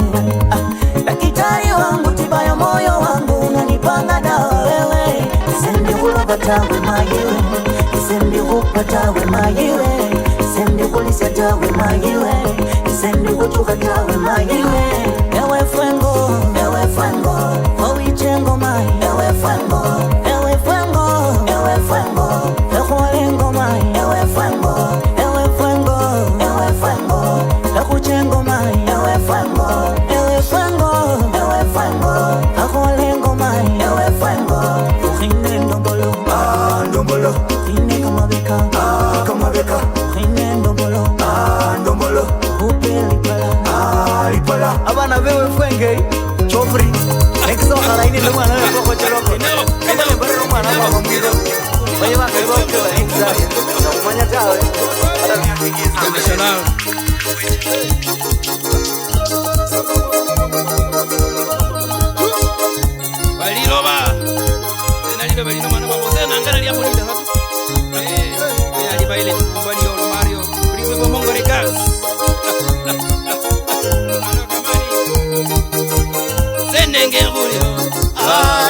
Daktari wangu, tiba ya moyo wangu, unanipanga dawa wewe. Sendi kuloba tawe mayiwe, sendi kupa tawe mayiwe, sendi kulisia tawe mayiwe, sendi kuchuka tawe mayiwe. Ewe fwengo, ewe fwengo, owi chengo mai. Ewe fwengo, ewe fwengo, ewe fwengo, ewe lengo mai. Ewe fwengo, ewe fwengo, ewe fwengo, ewe chengo mai. Ewe fwengo, ewe fwengo, ewe fwengo, ewe lengo mai. Ewe fwengo, uhine ndombolo, ndombolo, uhine kama beka, kama beka, uhine ndombolo, ndombolo, upe lipala, lipala. Abana wewe fwenge chofri exo haraini lo mwana wewe kwa choroko kama ni bado mwana kwa mwido wewe wako hivyo kwa exo mwana tawe hata niakigiza national baliloba nalilo balino mwana maboze nangana lya kulinda watu ali baile kumbani yo Mario privo mongo regas senenge guliro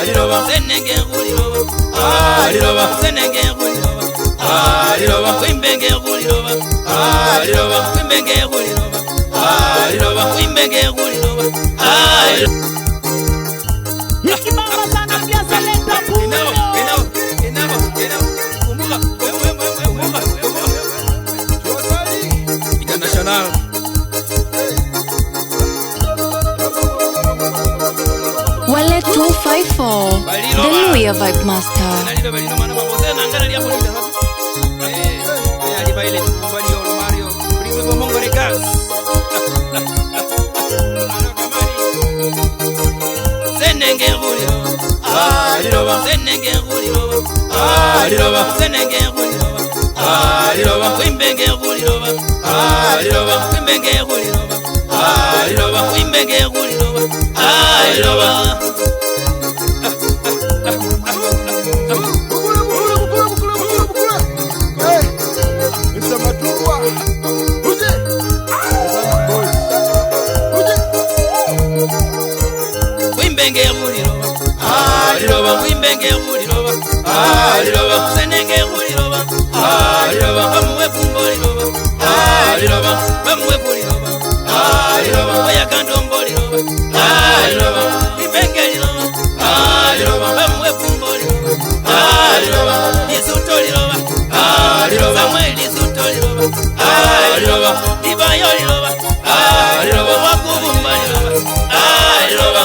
liloba senenge guliro liloba senenge guliro liloba kwimbenge guliro liloba kwimbenge guliro liloba kwimbenge guliro nikimama sana pia salenda kumbuka international Wallet 254 The Louis Vibe Master. nalilo balino mwana maboze nangana lya kulinda watu ali baile kumbani yo Mario privo mongo regas senenge guliro liloba senenge guliro liloba senenge guliro liloba kwimbenge guliro liloba kwimbenge guliro liloba kwimbenge guliro liloba kwimbenge guliro Embenge kuliroba liroba senenge kuliroba liroba bamwe pumbo liroba liroba bamwe kuliroba liroba oya kandombo liroba liroba embenge liroba liroba bamwe pumbo liroba liroba lisuto liroba liroba bamwe lisuto liroba liroba dibayo liroba liroba wakubumba liroba liroba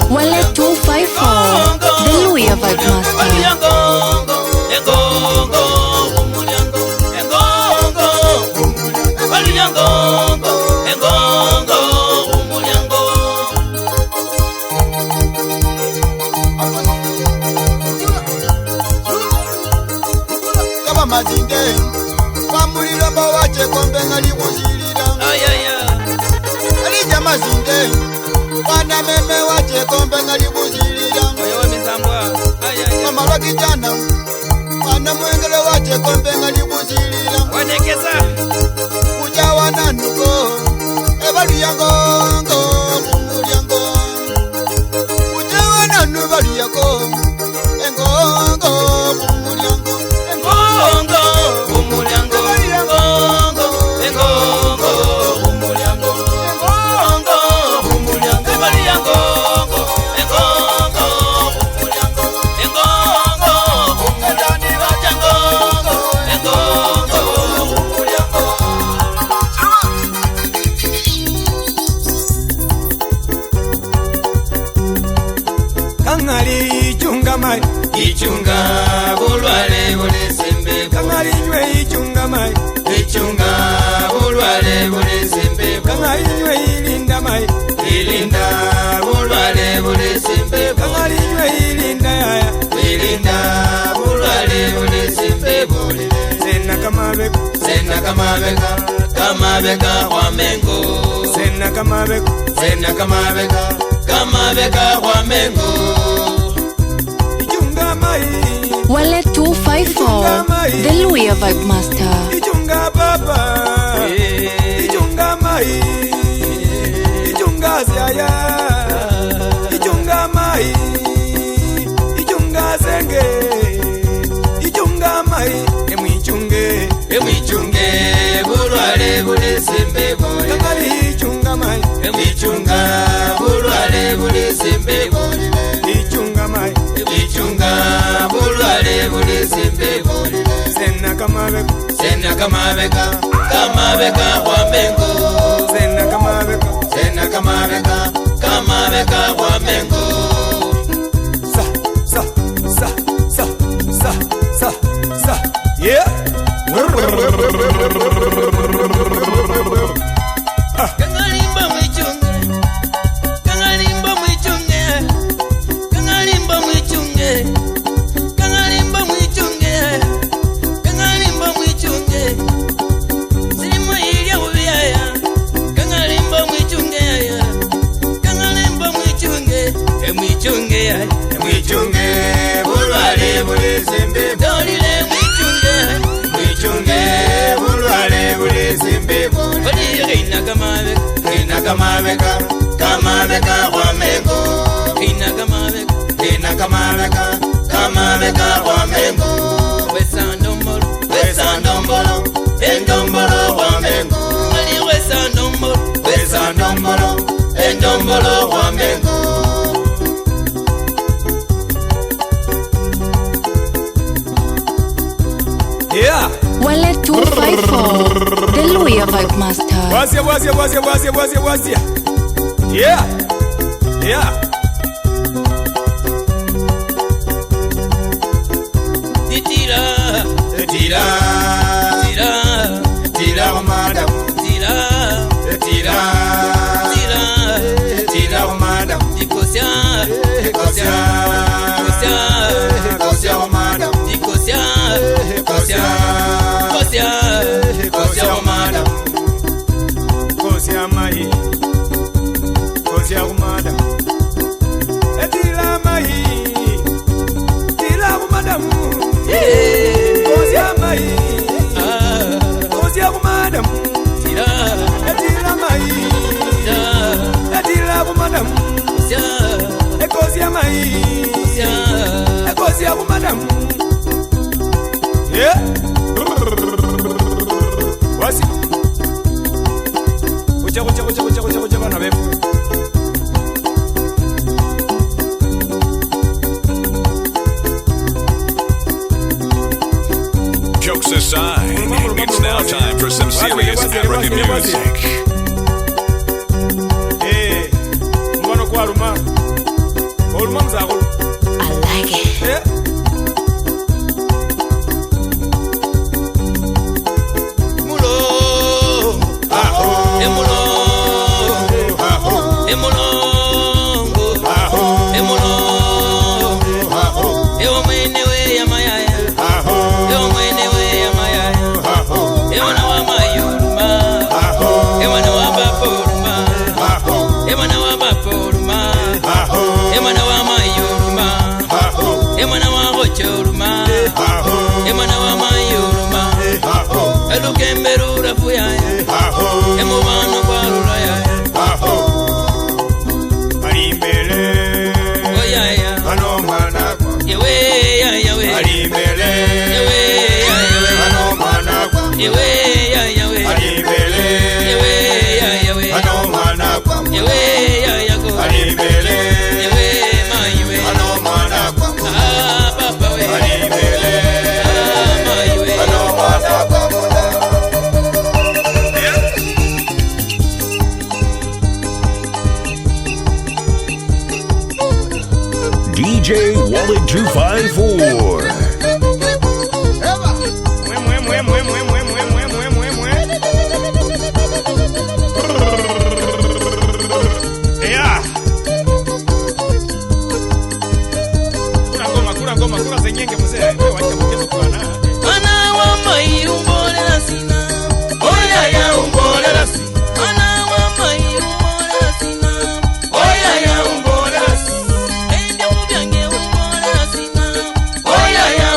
Wale 254, the Louia Vibe Master. Kaba mazinge Wamulira bawache kombe ngali kuzilira Alija mazinge Wana meme wache kombe ngali kuzilira Mama wa kijana Wana mwengele wache kombe ngali kuzilira Kuja wananuko Ebali yango Kumuli yango Kuja wananu bali yango Engongo Kumuli yango Ichunga bulwale bulesembe Kangari nywe ichunga mai Ichunga bulwale bulesembe Kangari nywe ilinda mai Ilinda bulwale bulesembe Kangari nywe ilinda ya Ilinda bulwale bulesembe Sena kamabeka Sena kamabeka Kamabeka kwa mengo Sena kamabeka Sena kamabeka Kamabeka kwa mengo Wale 254, the Louia Vibe Master. Ichunga baba, ichunga mai, ichunga zaya, ichunga mai, ichunga zenge, ichunga mai, emichunge, bulwale bulesembe bole. Kangari ichunga mai, emichunga, bulwale bulesembe bole. Ichunga mai, emichunga, bulwale bulesembe bole. Sena kamabeka, kamabeka kwa mengo. Sena kamabeka kwa mengo. Sa, yeah. Kangalimba mwichunge, kangalimba mwichunge, kangalimba mwichunge, kangalimba mwichunge, kangalimba mwichunge. Silimu ilya ubiyaya, kangalimba mwichunge ya, kangalimba mwichunge, emwichunge ya, emwichunge, bulwale bulesembe dolile mwichunge, mwichunge, bulwale bulesembe dolile. kamabeka wamengo kamabeka wamengo Wesandombolo endombolo wamengo endombolo wamengo Yeah. Wale 254, the Louis Vibe Master. Wazia. Yeah. Tira madam tira madam Dikosia madam madam Kosia mai madam Etila mai madam Kosia mai madam Etila mai madam Kosia mai madam Yeah Wasi Ucha bana befu Jokes aside, it's now time for some serious African music. Hey, mwana kwa aluma mzako I like it. Yeah Elukemberura fuya emubano kwarura ya Alimbele oyaya ano mwana kwa yewe ya we Alimbele yewe ya we ano mwana kwa yewe ya we Alimbele yewe ya we ano mwana kwa yewe ya go Alimbele yewe ma yewe ano mwana kwa papa we Alimbele ma yewe ano mwana kwa DJ Wally 254. Kura zenyenge mzee, wacha mchezo kwa na. Ana wa mai umbolela sina oya ya umbolela si ana wa mai umbolela sina oya ya umbolela si ende mubyange umbolela sina oya ya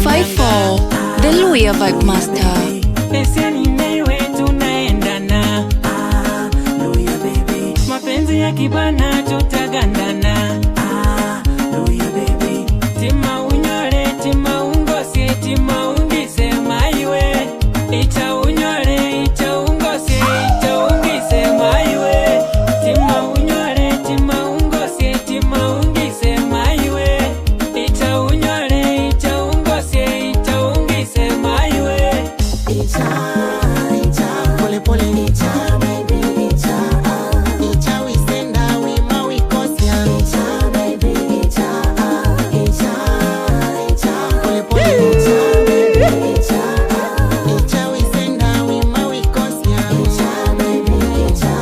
254, The Luya Vibe Master. Eseni mewe tunaendana, Luya baby. Mapenzi ya kibana tutagandana, Luya baby. Tima unyore, tima ungose, tima ungise maiwe. Icha unyore, icha ungose, icha ungise maiwe. Tima unyore, tima ungose, tima ungise maiwe. Icha unyore, icha ungose, icha ungise maiwe. Icha, pole pole icha, baby icha, icha we send we ma we kosia, icha baby icha, pole pole icha, baby icha, icha we send we ma we kosia, icha baby icha,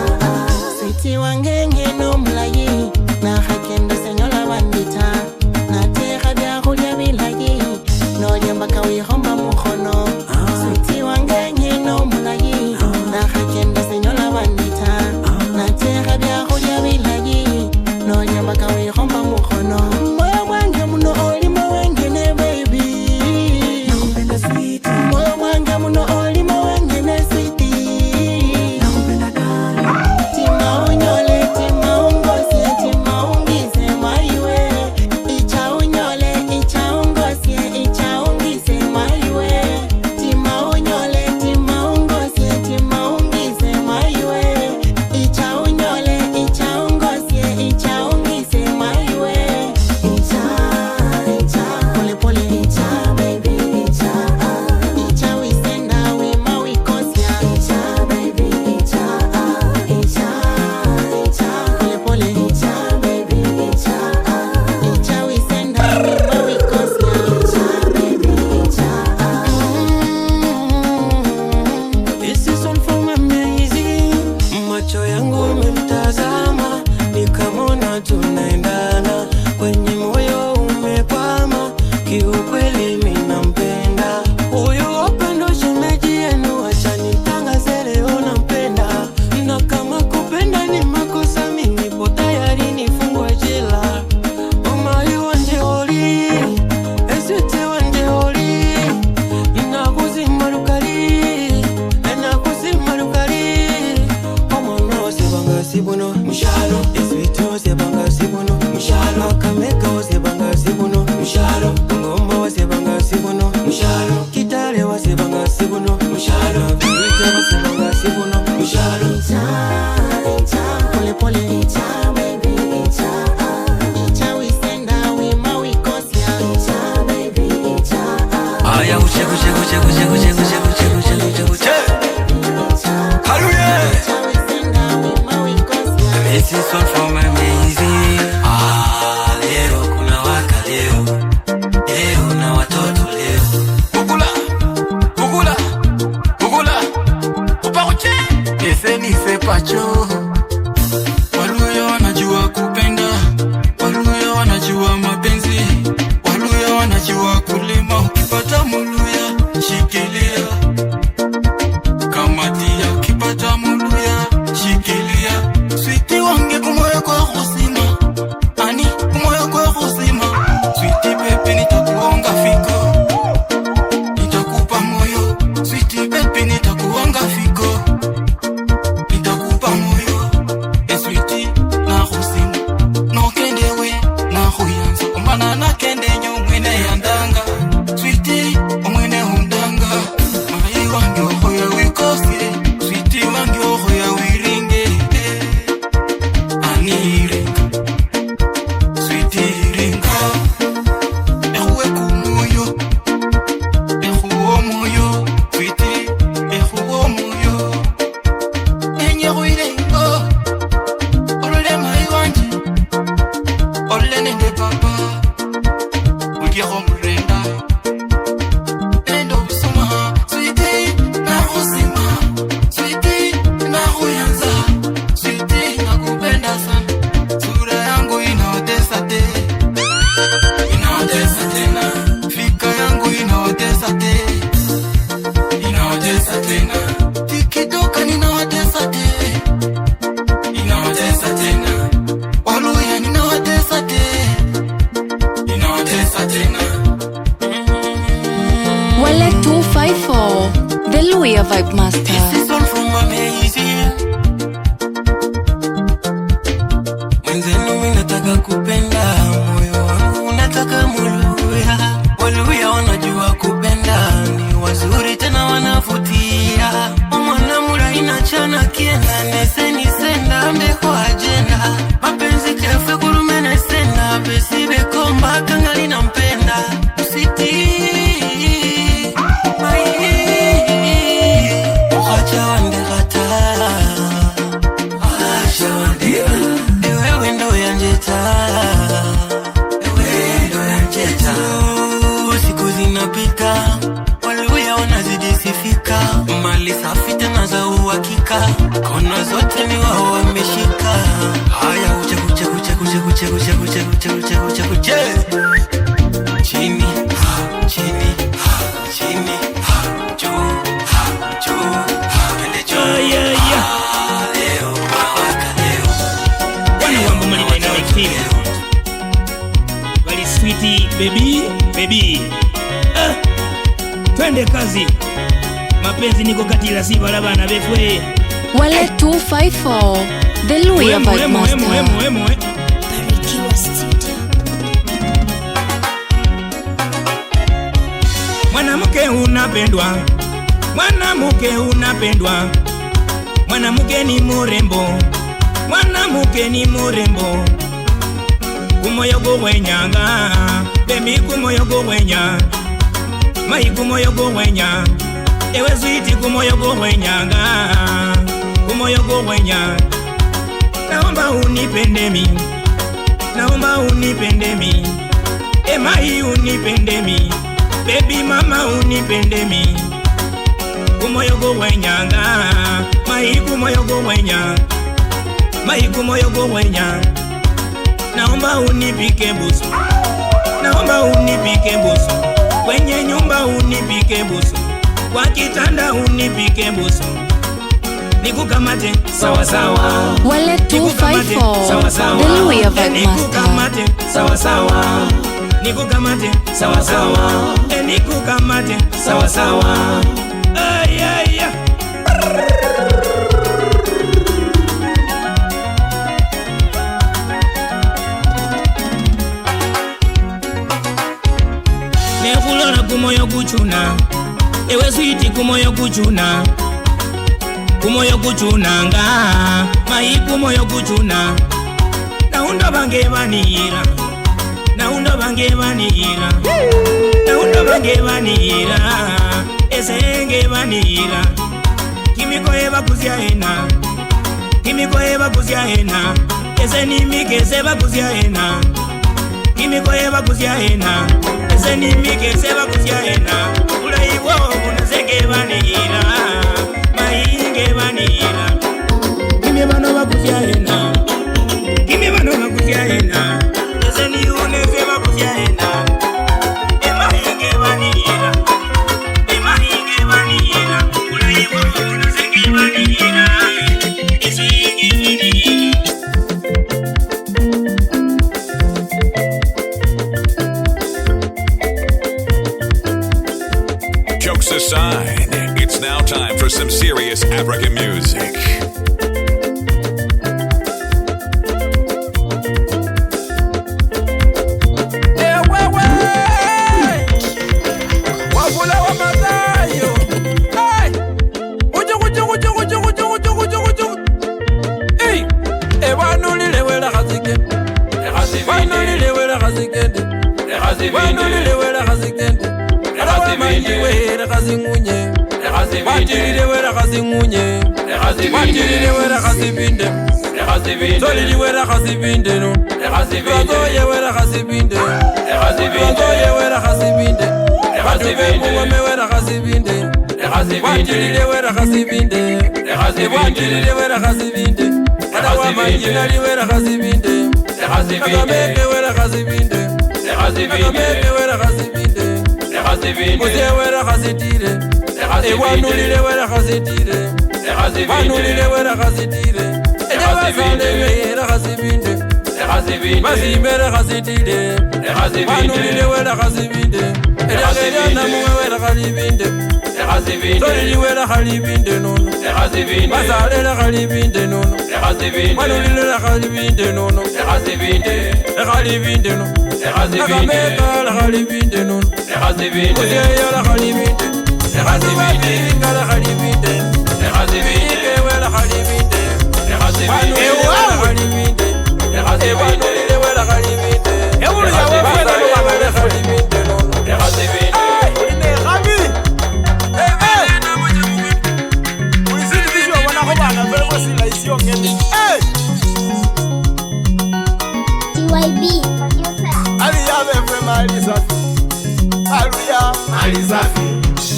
sweetie wangenge no mlayi, na hakenda senyola bandita, na terra bia rulia bilayi, no yamba kawi homba muhono. Sweetie wangenge no mulayi, na hakenda senyola bandita, na terra bia rulia bilayi, no yamba kawi homba muhono. Moyo wange muno olimo wengene baby, nakupenda sweetie. Moyo wange muno olimo wengene sweetie, nakupenda darling. Tima unyole, tima ungose, tima ungise maiwe. Icha unyole, icha ungose, icha ungise maiwe. Tima unyole, tima ungose, tima ungise maiwe. Icha unyole, icha ungose, icha ungise maiwe. Icha, pole pole icha, baby icha, icha we send we ma we kosia, icha baby icha, pole pole icha, baby icha, icha we send we ma we kosia, icha baby icha. This is one from amazing. Macho yangu umemtazama, nikamona tunaendana, kwenye moyo umekwama, kiukweli mimi nampenda. Huyu upendo shemeji yenu, acha nitangaze leo nampenda. Na kama kupenda ni makosa, mimi nipo tayari nifungwe jela. Mama yuanje holi, esete wanje holi. Inakuzima lukali, inakuzima lukali. Omwana osebanga sibuno, mushalo. Esweto osebanga sibuno, mushalo. Akameka osebanga sibuno, mushalo. Ngoma osebanga sibuno, mushalo. Kitale osebanga sibuno, mushalo. Vite osebanga sibuno, mushalo. Icha, pole pole icha, baby icha, icha we send we ma we kosia, icha baby icha. Aya uche. Hallelujah. Icha we send we ma we kosia. This is one from amazing. Leo kuna waka leo na watoto leo. Upakuche. Ese ni sepacho. Waluyo na Luya Vibe Master. This is all from amazing. Mwenzenu minataka kupenda, moyo wangu unataka muluya. Waluya wanajua kupenda, ni wazuri tena wanavutia. Mwana mula inachana kienda, neseni senda mbeko agenda. Mapenzi kefe kurumene senda, besi bekomba kangali na mpenda. Usiti siku zinapita, Waluya wanazidi sifika. Mali safi tena za uhakika, kona zote ni wao wameshika. Haya uche kuche kuche kuche kuche kuche kuche kuche kuche kuche kuche. Chini, chini, chini, juu, juu, pende juu. Leo, waka leo. Wani wangu mali na wikini wali sweetie baby, baby. Twende kazi. Mapenzi niko katila si barabana befwe. Wale 254 The Luya Vibe Master. Barikiwa Studio. Mwanamke unapendwa, mwanamke unapendwa, mwanamke ni murembo, mwanamke ni murembo. Kumoyo gwenyanga, baby kumoyo gwenya, mai kumoyo gwenya, ewe sweetie kumoyo gwenyanga, kumoyo gwenya. Naomba unipende mi, naomba unipende mi, mai unipende mi, baby mama unipende mi. Kumoyo gwenyanga, mai kumoyo gwenya, mai kumoyo gwenya. Naomba unipike busu, naomba unipike busu, kwenye nyumba unipike busu, kwa kitanda unipike busu. Nikukamate sawa sawa. Wale 254 The Luya Vibe Master. Nikukamate sawa sawa. Nikukamate sawa sawa. Nikukamate sawa sawa. Ay ay ay. Kumoyo kuchuna, ewe sweetie kumoyo kuchuna, kumoyo kuchunanga, mai kumoyo kuchuna. Naundo bange vanira, naundo bange vanira, naundo bange vanira, esenge vanira. Kimiko eva kuzia ena, kimiko eva kuzia ena, ese nimike seba kuzia ena. Kimiko eva kuzia ena, ese nimike seba kuzia ena. Ula iwo unazenge vanira, mainge vanira. Kimi vano vakuzia ena, kimi vano vakuzia ena, ese ni une seba kuzia ena. Mainge vanira, mainge vanira. Ula iwo unazenge vanira, ese inge vanira. Aside, it's now time for some serious African music. Matirire wera kazingunye, matirire wera kazibinde, solidi wera kazibinde no, razoye wera kazibinde, razoye wera kazibinde, mwe wera kazibinde, matirire wera kazibinde, matirire wera kazibinde, adawa majinali wera kazibinde, kakameke wera kazibinde, kakameke wera kazibinde, muze wera kazitire. Ewanulile wera khazitire, wanulile wera khazitire, ejabazale wera khazibinde, Mazime rekazidile Manulile wela kazibinde Eliageliana muwe wela kalibinde Tolili wela kalibinde nono Mazale la kalibinde nono Manulile la kalibinde nono Kalibinde nono Nakameka la kalibinde nono Kuzeya la kalibinde Matinga la kalibinde Ike wela kalibinde Manulile wela kalibinde Evanulile wela kalibinde Mazale kalibinde nono Uline Rami Ulisini vizio wanakobana Vele wasila isi ongeni TYB Aliyave fwe mali safi Aluya mali safi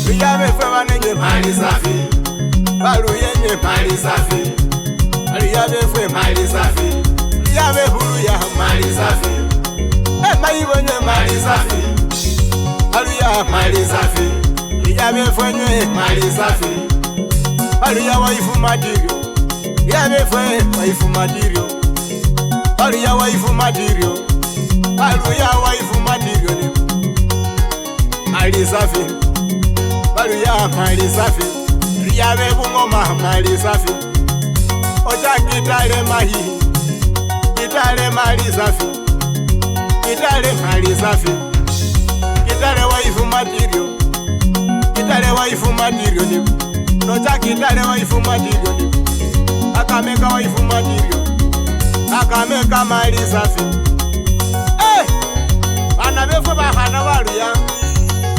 Aliyave fwe manenge mali safi Aluyenye mali safi Aliyave fwe mali safi Aliyave huluya mali safi Maibonye mali safi Aluya mali safi Aliyave fwe nye mali safi Aluya waifu madirio Aliyave fwe waifu madirio Aluya waifu madirio Aluya waifu madirio ni mali safi Aluya mali safi Aliyave bungoma mali safi Oja kitale mahi Kitale mali safi Kitale mali safi Kitale waifu madirio Kitale waifu madirio ni Oja kitale waifu madirio ni Akameka waifu madirio Akameka mali safi Bana befu bahana baluya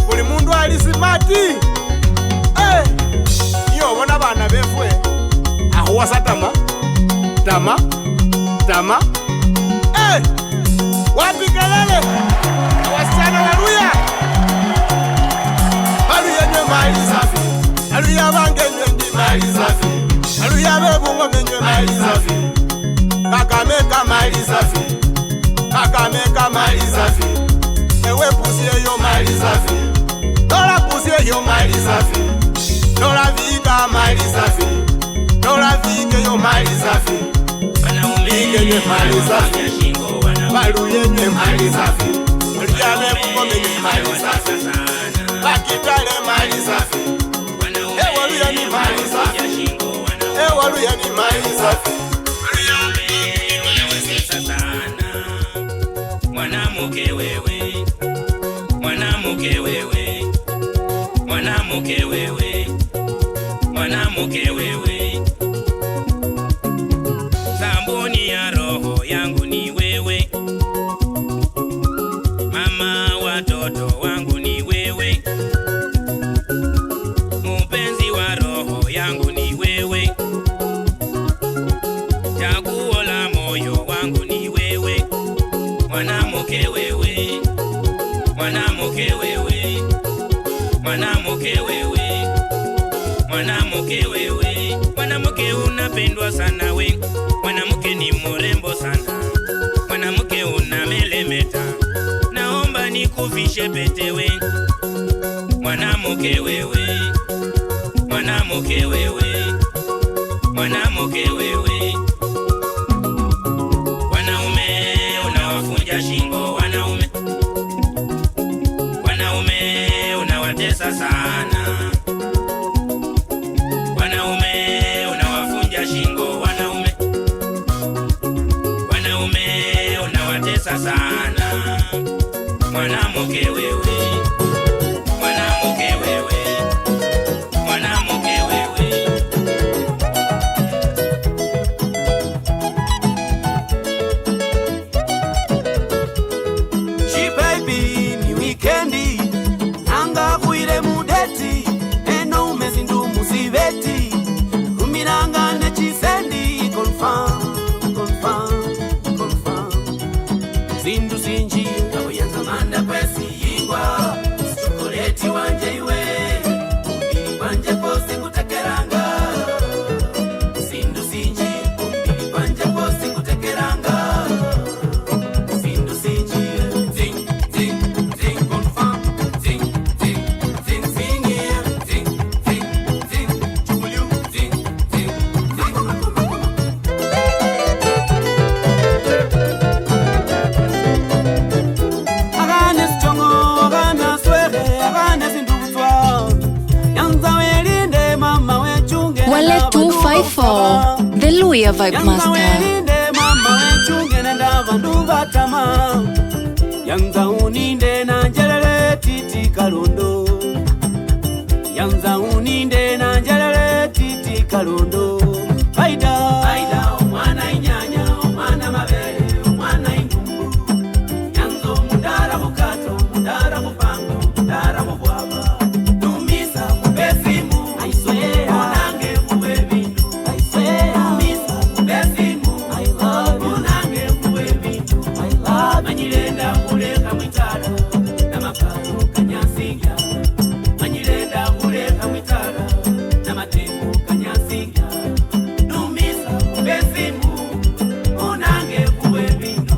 Buli mundu ali simati Iyo bona bana befu Ahuwasa tama Wapi kelele Wasichana waluya Aluya nye mali safi Aluya bange nye mali safi Aluya bebungo nye mali safi Kakameka mali safi Kakameka mali safi Ewe pusie yo mali safi Dola pusie yo mali safi Dola vika mali safi Dola vike yo mali safi Vike nye mali safi Baluye nye mali safi Aliyave bungome nye mali safi Bakitale mali safi Ewaluya ni mali safi Ewaluya ni mali safi Mwanamuke wewe Mwanamuke wewe Mwanamuke wewe Mwanamuke wewe Sabuni ya roho yangu ni wewe Mama watoto wangu ni wewe Mupenzi wa roho yangu ni wewe Chaguo la moyo wangu ni wewe Mwanamuke wewe Mwanamuke wewe Mwanamuke wewe Mwanamuke wewe Mwanamuke unapendwa sana we Mwanamuke ni mrembo sana Mwanamuke unamelemeta Naomba nikuvishe pete we Mwanamuke wewe Mwanamuke wewe Mwanamuke wewe Wanaume unawafunja shingo wanaume Wanaume unawatesa sana Wanaume unawafunja shingo wanaume Wanaume unawatesa sana Mwanamuke wewe Mwanamuke wewe Mwanamuke wewe She baby ni weekendi Nanga kuile mudeti Eno umezindu musiveti Rumiranga nechisendi Confirm Zindu sinji Kabuyanza manda kwesi yingwa 254, the Luya Vibe Master. Yanza uninde na njelele titi kalundo. Yanza uninde na njelele titi kalundo. Baida baida omwana inyanya omwana mabele omwana indumbu. Yanzo mundara mukato mundara mupango mundara mubwaba. Numisa kubesimu aiswea onange kubebindu aiswea. Numisa kubesimu I love you onange kubebindu I love manyilenda kuleka mwitala na makato kanyasinga. Manyilenda kuleka mwitala na matembo kanyasinga. Numisa kubesimu onange kubebindu.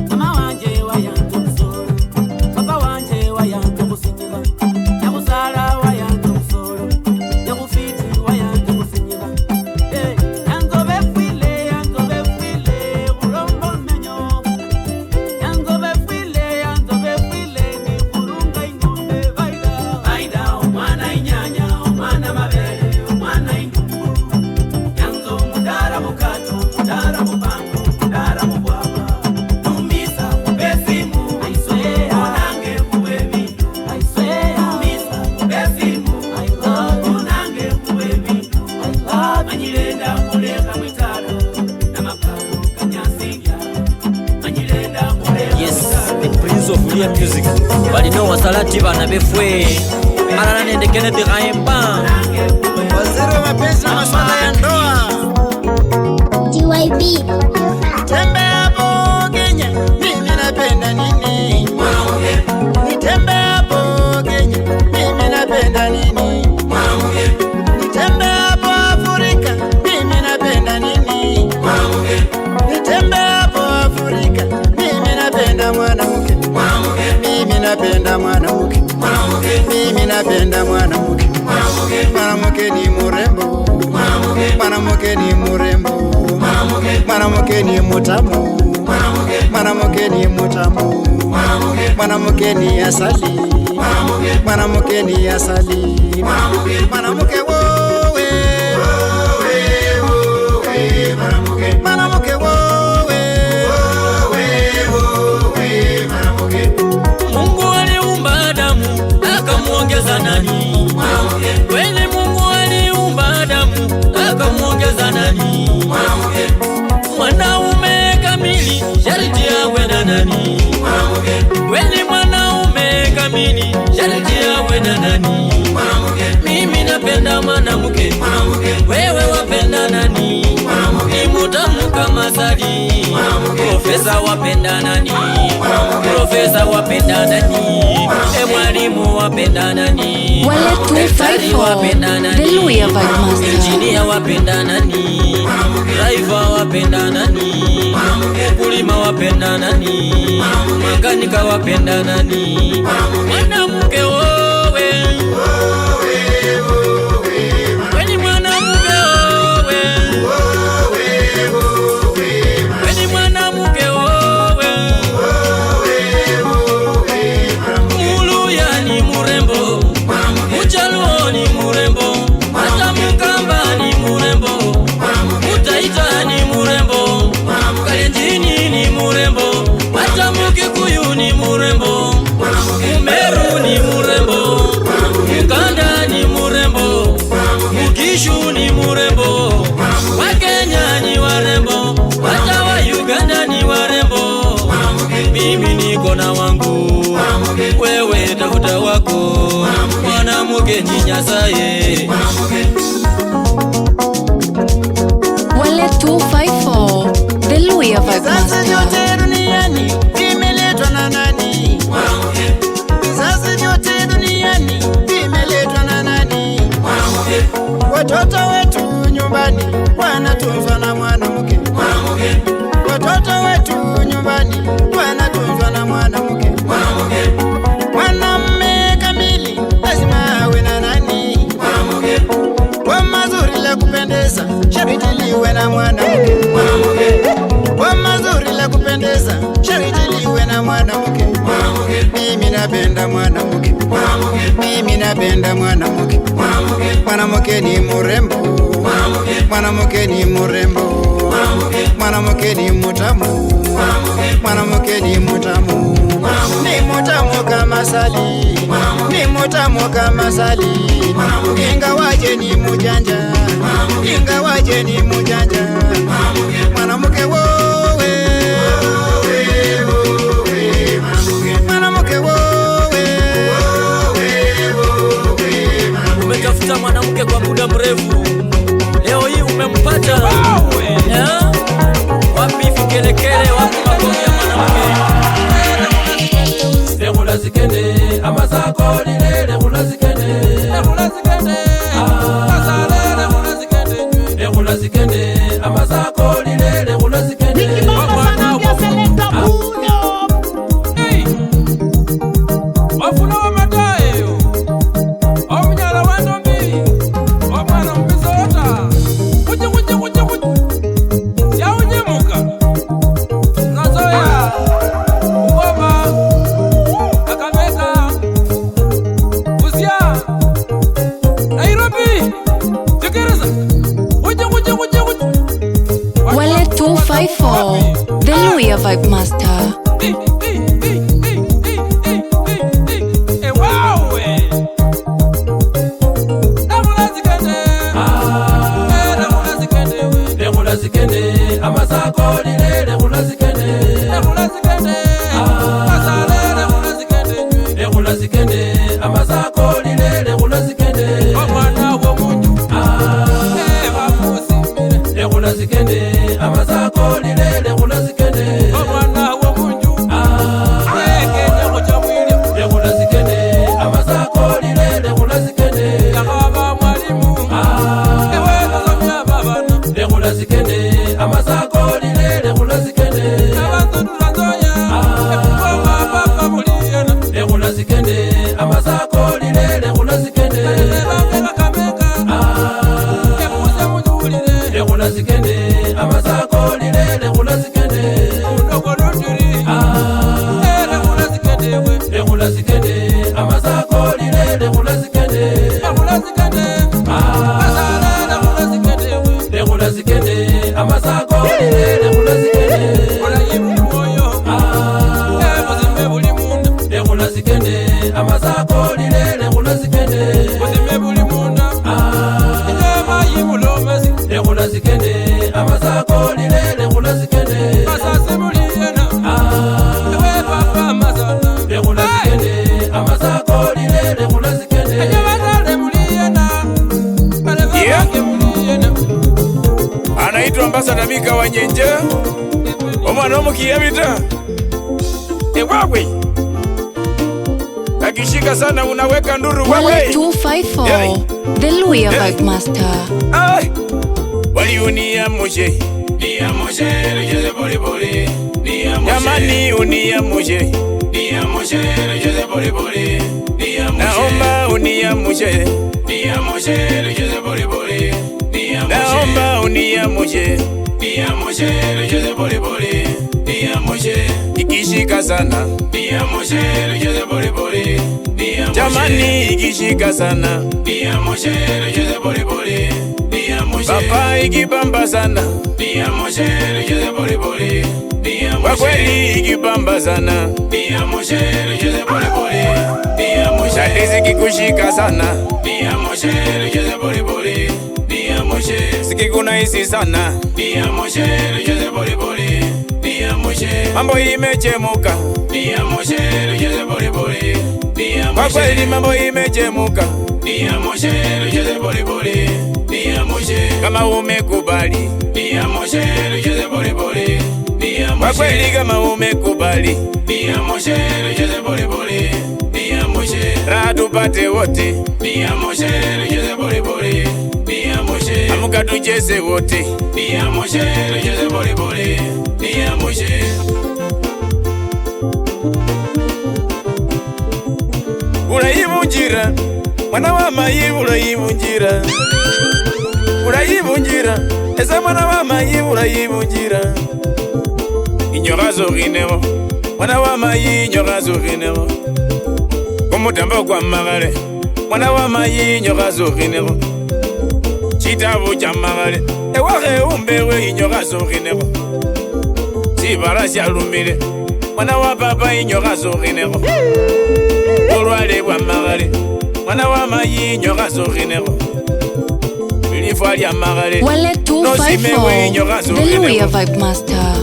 Mama wanje wayanza musolo papa wanje wayanza musinyira. Nyakusala wayanza musolo nyakufiti wayanza musinyira. Yanzo befile bulombo menyo. Yanzo befile ni kurunga ingombe baida. Baida omwana inyanya omwana mabele omwana indumbu. Yanzo mudara mukato mudara mupango mudara mubwaba. Numisa kubesimu aiswea onange kubebindu aiswea. Numisa kubesimu I love you onange kubebindu I love manyilenda kuleka mwitala na makato kanyasinga. Manyilenda kuleka Yes, the Prince of Luya Music. Balino wasalati bana befwe. Alala nende Kenneth Raimba. Waziri wa mapenzi na masuala ya ndoa DYB. Tembe hapo Kenya, mimi napenda nini? Nitembe hapo Kenya, mimi napenda nini? Nitembe hapo Afrika, mimi napenda nini? Nitembe hapo Afrika, mimi napenda mwanamke. Mimi napenda mwanamke. Mimi napenda mwanamke. Mwanamke ni murembo. Mwanamke ni murembo. Mwanamke ni mutamu. Mwanamke ni mutamu. Mwanamke ni asali. Mwanamke ni asali. Mwanamke wowe. Mwanamke wowe. Mungu aliumba Adamu akamuongeza nani? Kweli Mungu aliumba Adamu akamuongeza nani? Mwanaume kamili sharti awe na nani? Kweli mwanaume kamili sharti awe na nani? Mimi napenda mwanamke, wewe wapenda nani? Ni mutamu kama asali. Profesa wapenda nani? Profesa wapenda nani? Mwalimu wapenda nani? Wale 254, the Luya Vibe Master. Engineer wapenda nani? Driver wapenda nani? Mkulima wapenda nani? Makanika wapenda nani? Mwanamke wowe. Weni mwanamke wowe. Weni mwanamke wowe. Muluya ni murembo. Muchaluo ni murembo. Hata Mkamba ni murembo. Mutaita ni murembo. Kalenjini ni murembo. Hata Mkikuyu ni murembo. Mumeru ni murembo. Mkanda ni murembo. Mukishu ni murembo. Wakenya ni warembo. Hata wa Uganda ni warembo. Mimi niko na wangu, wewe tafuta wako. Mwanamke ni nyasaye. Wale 254, the Luya Vibe Sasa Master. yote duniani imeletwa na nani? Sasa yote duniani imeletwa na nani? Watoto wetu nyumbani wanatunzwa na mwanamke. Watoto wetu nyumbani wanatunzwa na mwanamke. Mwanamume kamili lazima awe na nani? Kwa mazuri la kupendeza sharti liwe na mwanamke. Kwa mazuri la kupendeza sharti liwe na mwanamke. Mimi napenda mwanamke. Mimi napenda mwanamke. Mwanamke ni murembo. Mwanamuke ni murembo, mwanamuke ni mutamu, mwanamuke ni mutamu, ni mutamu kama sali, ni mutamu kama sali, ingawaje ni mujanja, ingawaje ni mujanja, mwanamuke wowe, mwanamuke wowe, umetafuta mwanamke kwa muda mrefu, leo hii umempata. Wapi vikelekele, wapi makofi ya mwanamke? Lehula zikende, amasako lile lehula zikende, lehula zikende, kasale lehula zikende, lehula zikende, amasako lile lehula zikende. Wafuna wa matayo, omnyala wa ndombi, omwana mpizota, kuji kuji kuji kuji, ya unyemuka, nazoya, ungoma, Kakamega, Busia, Nairobi, Tegereza, kuji kuji kuji kuji. Wale 254, the Luya Vibe Master. Zikende, amasako lile lehula zikende, lehula zikende, kasale lehula zikende, lehula zikende, amasako lile lehula zikende, omwana wo munju, bamusimire, lehula zikende, amasako lile lehula zikende, omwana wo munju, kenya kucha mwili, lehula zikende, amasako lile lehula zikende, yakaba mwalimu, ewe kazamya babana, lehula zikende, amasako lile lehula zikende, abantu tulazoya, ekukoma papa muliyena, lehula zikende, amasako lile lehula zikende, bange Kakamega, ebuze munyulire, lehula zikende, amasako lile lehula zikende, unogo nundiri, lehula zikende we, lehula zikende, amasako lile lehula zikende, lehula zikende, kasale lehula zikende we, lehula zikende, amasako lile lehula zikende, olayimu moyo, buzime buli munda, lehula zikende, amasako lile lehula zikende, buzime buli munda, nyama yimulomezi, lehula zikende, amasako lile lehula zikende, masase muliyena, ewe papa mazana, lehula zikende, amasako lile lehula zikende, enyabazale muliyena, balebe bange muliyena. Anaitwa Ambassador Mika wa Nyenje, omwana omukiyabita ewawe akishika sana unaweka nduru Wale wewe. 254, the Luya Vibe Master. Wali unia moshe, nia moshe rejeze boli boli, nia moshe. Jamani unia moshe, nia moshe rejeze boli boli, nia moshe. Naomba unia moshe, nia moshe rejeze boli boli, nia moshe. Naomba unia moshe, nia moshe rejeze boli boli, nia moshe. Ikishika sana, nia moshe rejeze boli boli, nia moshe. Jamani ikishika sana, nia moshe rejeze boli boli. Papa ikibamba sana, nia moshe rejeze boli boli, nia moshe. Kwa kweli ikibamba sana, nia moshe rejeze boli boli, nia moshe. Tatizi kikushika sana, nia moshe rejeze boli boli, nia moshe. Sikikuna hisi sana, nia moshe rejeze boli boli, nia moshe. Mambo imechemuka, nia moshe rejeze boli boli, nia moshe. Kwa kweli mambo imechemuka, nia moshe rejeze boli boli, nia moshe. Kama umekubali, nia moshe rejeze boli boli, nia moshe. Kwa kweli kama umekubali, nia moshe rejeze boli boli, nia moshe. Raha tupate wote, nia moshe rejeze boli boli, nia moshe. Amuka tucheze wote, nia moshe rejeze boli boli, nia moshe. Urayibunjira, mwana wa mayi urayibunjira, urayibunjira, ese mwana wa mayi urayibunjira. Inyora zorinero, mwana wa mayi inyora zorinero. Kumutambo kwa magale, mwana wa mayi inyora zorinero. Chitabu cha magale, Ewahe umbewe inyoka zogineko Sibara sialumile Mwana wa papa inyoka zogineko Olwale bwa magale Mwana wa mayi inyoka zogineko Bilifwa lya magale Wale 254 The Louia Vibe Master.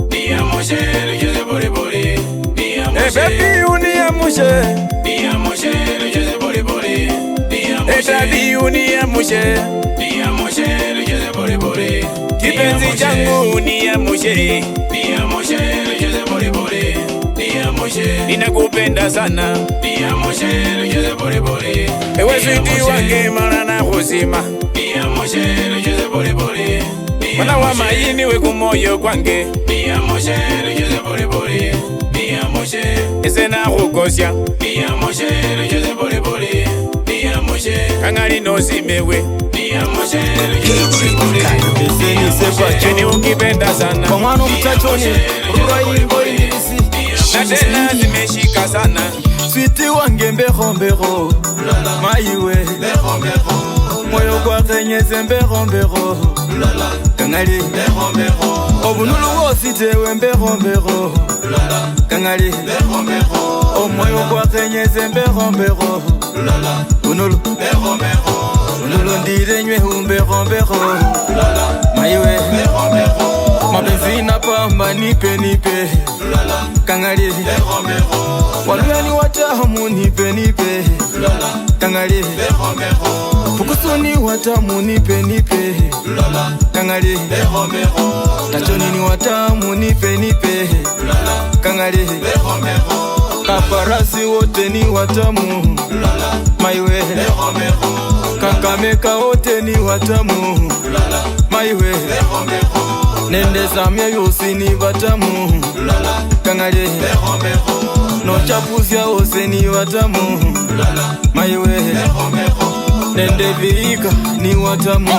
Dia moshe Jose boli boli Dia moshe baby unia moshe Dia moshe Jose boli boli Dia moshe baby unia moshe Dia moshe Jose boli boli Kipenzi changu unia moshe Dia moshe Jose boli boli Dia moshe ninakupenda sana Dia moshe Jose boli boli ewe sweetie wange marana kuzima Dia moshe Jose boli boli Mwana wa maini we kumoyo kwange Dia moshe Jose boli boli Dia moshe ese na kukosya Dia moshe Jose boli boli Dia moshe kangali no simewe Dia moshe Jose boli boli ese ni sepa cheni ukipenda sana Kwa mwana mtachoni Rura ingo ilisi Na tena zimeshika sana Sweetie wange mbeho mbeho Maiwe Mbeho mbeho Moyo kwa kenyeze mbeho mbeho Kangali Mbeho mbeho Obunulu wositewe mbeho mbeho Kangali Mbeho mbeho Omoyo kwa kenyeze mbeho mbeho Bunulu Mbeho mbeho Bunulu ndire nywe mbeho mbeho Maiwe Mbeho mbeho Mapenzi napamba nipe nipe Kangali Mbeho mbeho Waluya ni watamu nipe nipe Kangali Mbeho mbeho Fukusoni watamu nipe nipe Kangali Mbeho mbeho Tachoni ni watamu nipe nipe Kangali Mbeho mbeho Kaparasi wote ni watamu Maiwe Mbeho mbeho Kakameka wote ni watamu Maiwe Mbeho mbeho Nende samya yosi ni watamu Kangali Mbeho mbeho No chapuzia ose ni watamu Maiwe Mbeho mbeho Nende viika ni watamu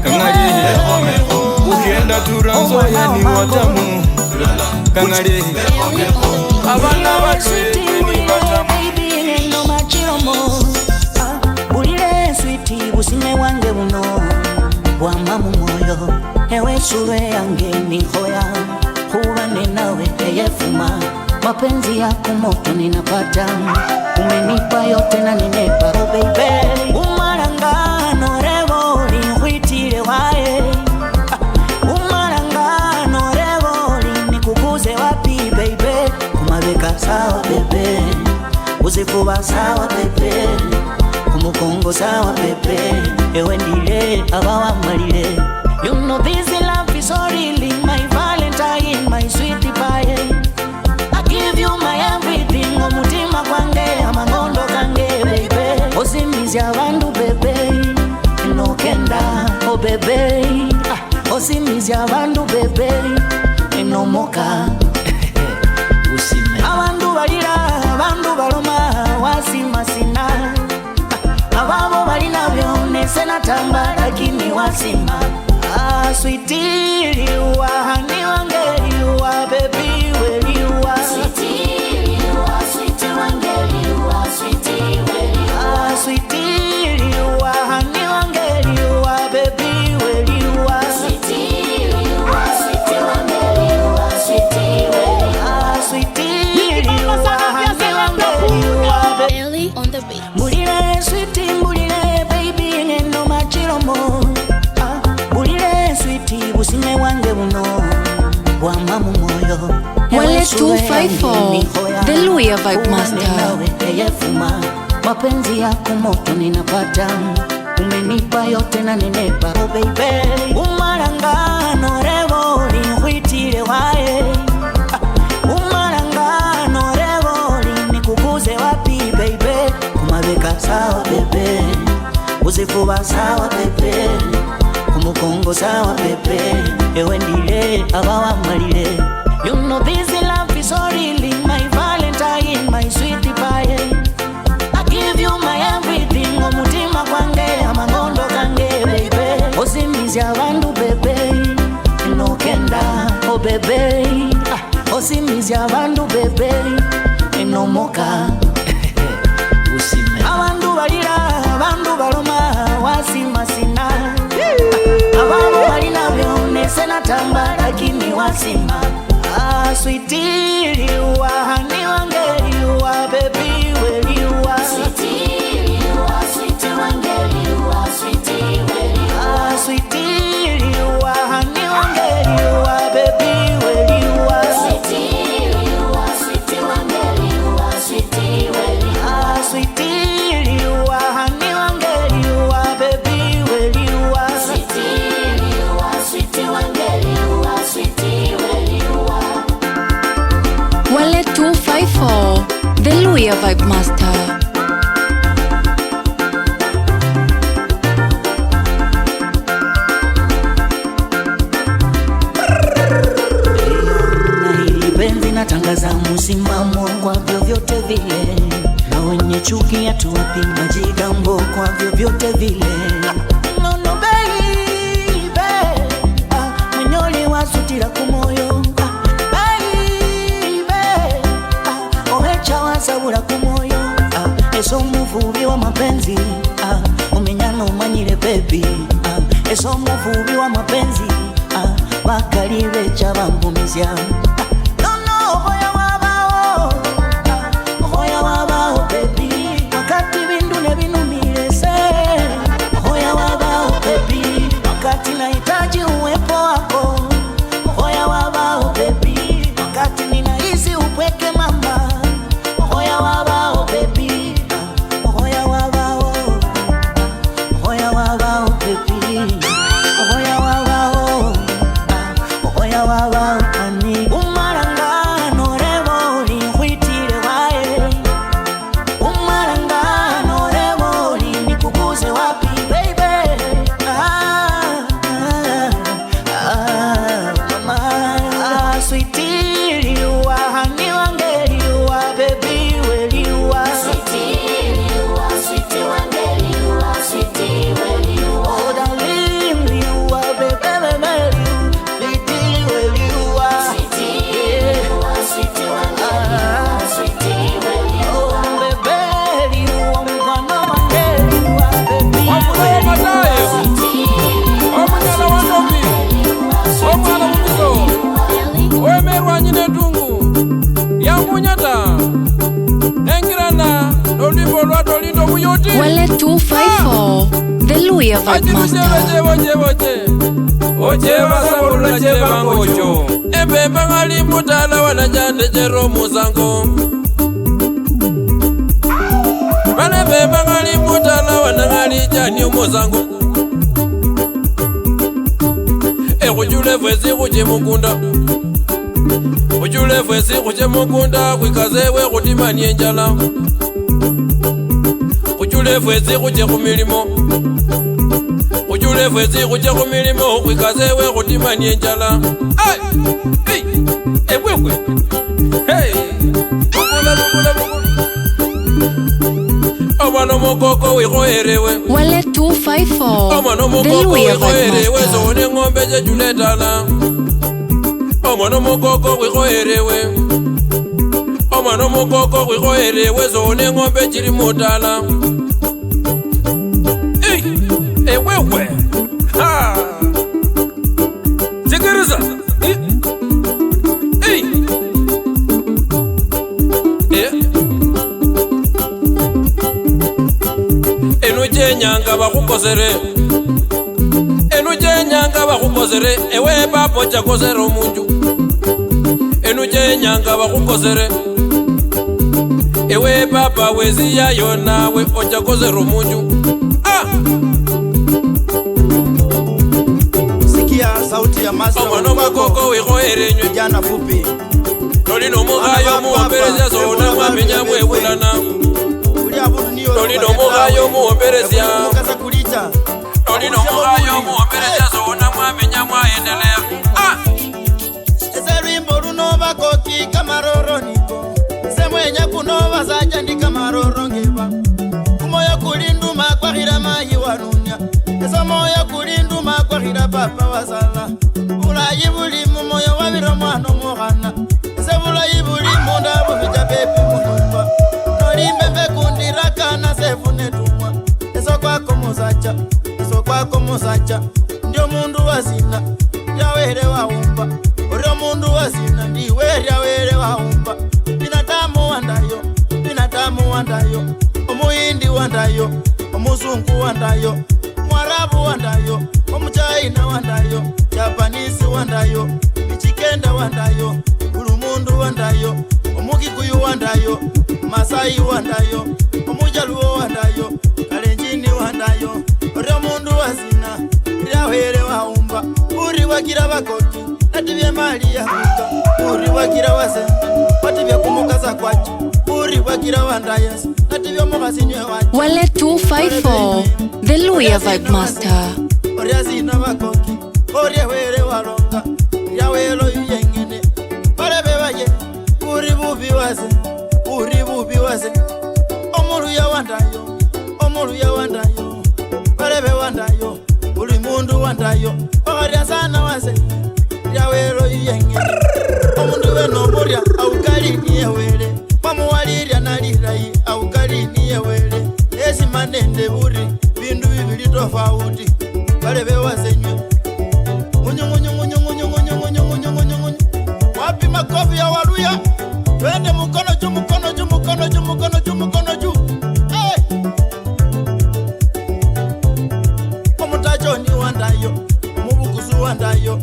Kangali Mbeho mbeho Ukienda turanzoya ni watamu Kangali Mbeho mbeho Abana wachwe ni watamu Bulire sweetie busime wange buno Wama mu moyo ewe sure yange nihoya Huwane nawe eyefuma Mapenzi yako moto ninapata Umenipa yote na ninepa Oh baby Umarangano revoli Huitire wae Umarangano revoli Nikukuze wapi baby Kumabeka sawa bebe Uzifuba sawa bebe Kumukongo sawa bebe Ewe ndile abawa malile You know this love is so really my valentine, my sweetie pie I give you my everything, omutima kwange, amangondo kange, baby Osimizi abandu bebe, inokenda, oh bebe Osimizi abandu bebe, inomoka Usime Abandu balira, abandu baloma, wasima sina Ababo balina byone, senatamba, lakini wasima Sweetie, you are honey wange, you are baby, where you are. Sweetie, you are sweetie wange, you are sweetie, where you are. Sweetie, you are honey wange, you are baby, where you are. Sweetie, you are sweetie wange, you are sweetie, where you are. Sweetie, you are honey wange, you are baby on the beat. Mulire sweetie, mulire baby, no machiromo. Busime wange buno Wama mu moyo Wale 254 The Louia Vibe Master. Eyefuma Mapenzi yako moto ninapata Umenipa yote na ninepa Oh baby Umarangano revoli Huitire wae Umarangano revoli Nikukuze wapi baby Kumabeka sawa bebe Uzifuba sawa bebe Kumukongo sawa pepe Ewe ndile abawa malile You know this love is so really my valentine, my sweetie pie I give you my everything, omutima kwange, amangondo kange, baby Osimizi abandu bebe, inokenda, oh bebe Osimizi abandu bebe, inomoka Usime Abandu balira, abandu baloma, wasima wasina ababo balina byonese natamba lakini wasima sweetie liwa hani wange liwa baby we liwa sweetie liwa sweetie wange liwa sweetie we liwa sweetie liwa hani wange liwa baby we liwa sweetie liwa sweetie wange liwa sweetie we liwa sweetie liwa hani wange liwa baby we liwa sweetie liwa sweetie wange liwa sweetie we liwa. Wale 254, the Luya Vibe Master. Natangaza msimamo kwa vyovyote vile, na wenye chuki hatuwapi majigambo kwa vyovyote vile. No no baby, mwenyoli wasutira kumoyo baby, ohecha wasabura kumoyo eso muvubi wa mapenzi umenyana umanyire baby eso muvubi wa mapenzi bakalibecha bangumizya. Nahitaji uwepo wako, hoya wabao baby, wakati ninahisi upweke mama, hoya wabao baby, hoya wabao baby, hoya wabao ani umarangano reboli huitire wae, umarangano reboli nikuguze wapi baby. Wale 254, the Luya Vibe Master. Oje basabula je bangocho embe bangali mutala wana jande jero muzango bana be bangali mutala wana ngali jani muzango kujule vwezi kuje mukunda kujule vwezi kuje mukunda kwikazewe kutimani enjala kujule vwezi kuje kumilimo kujule vwezi kuje kumilimo kwikazewe kutimani enjala hey ebwekwe hey bukula Omano mokoko wikoerewe Wale 254 Omano mokoko wikoerewe Zone ngombe je juletala Omano mokoko wikoerewe Omano mokoko wikoerewe Zone ngombe jiri motala Ewewe Ha Zikiriza Enuje nyanga bakukozere Enuje nyanga bakukozere Ewe papo chakozere omunju Enuje nyanga bakukozere Ewe papa wezi ya yona we ochakozere omunju Sikia sauti ya master Omano makoko wikoerenywe Jana fupi Tolino mugayo muombereza zona mwamenya mwegulana Tolino mugayo muombereza Tolino mugayo muombereza zona mwamenya mwaendelea Ese rimbo runova koki kamaroro niko Ese mwenya kunova saja ndi kamaroro ngeba Kumoya kulinduma kwa hira mahi warunya Ese moya kulinduma kwa hira papa wasala Ulayi bulimu moya wabira mwano muhana Ese ulayi bulimu ndabu vija pepe munumba Nolimbe mbe kundiraka na sefu netumwa Eso kwako muzacha Eso kwako musacha ndio mundu wazina yawere waumba uri mundu wazina ndiwe yawere waumba binadamu wandayo omuyindi wandayo omuzungu wandayo mwarabu wandayo omuchaina wandayo japanisi wandayo ichikenda wandayo ulumundu wandayo omukikuyu wandayo masai wandayo omujaluo wandayo kalenjini wandayo uri mundu wazina yawere waumba uri wakira bakoti natibye mali ya kuka uri wakira wazenda watibye kumukaza kwacho uri wakira wandayas natibye mukazinywe wacho Wale 254 The Luya Vibe Master uri azina bakoki uri were walonga yawelo yengene balebe baye uri bubi waze omulu ya wandayo balebe wandayo uri mundu wandayo uri azana waze yawelo yengene omundu weno murya aukali niye wele pamuwalirya nalirai aukali niye wele esi manende buri bindu bibili tofauti balebe wazenywe munyu wapi makofi ya Waluya twende mukono juu omutajoni wandayo omubukuzu wandayo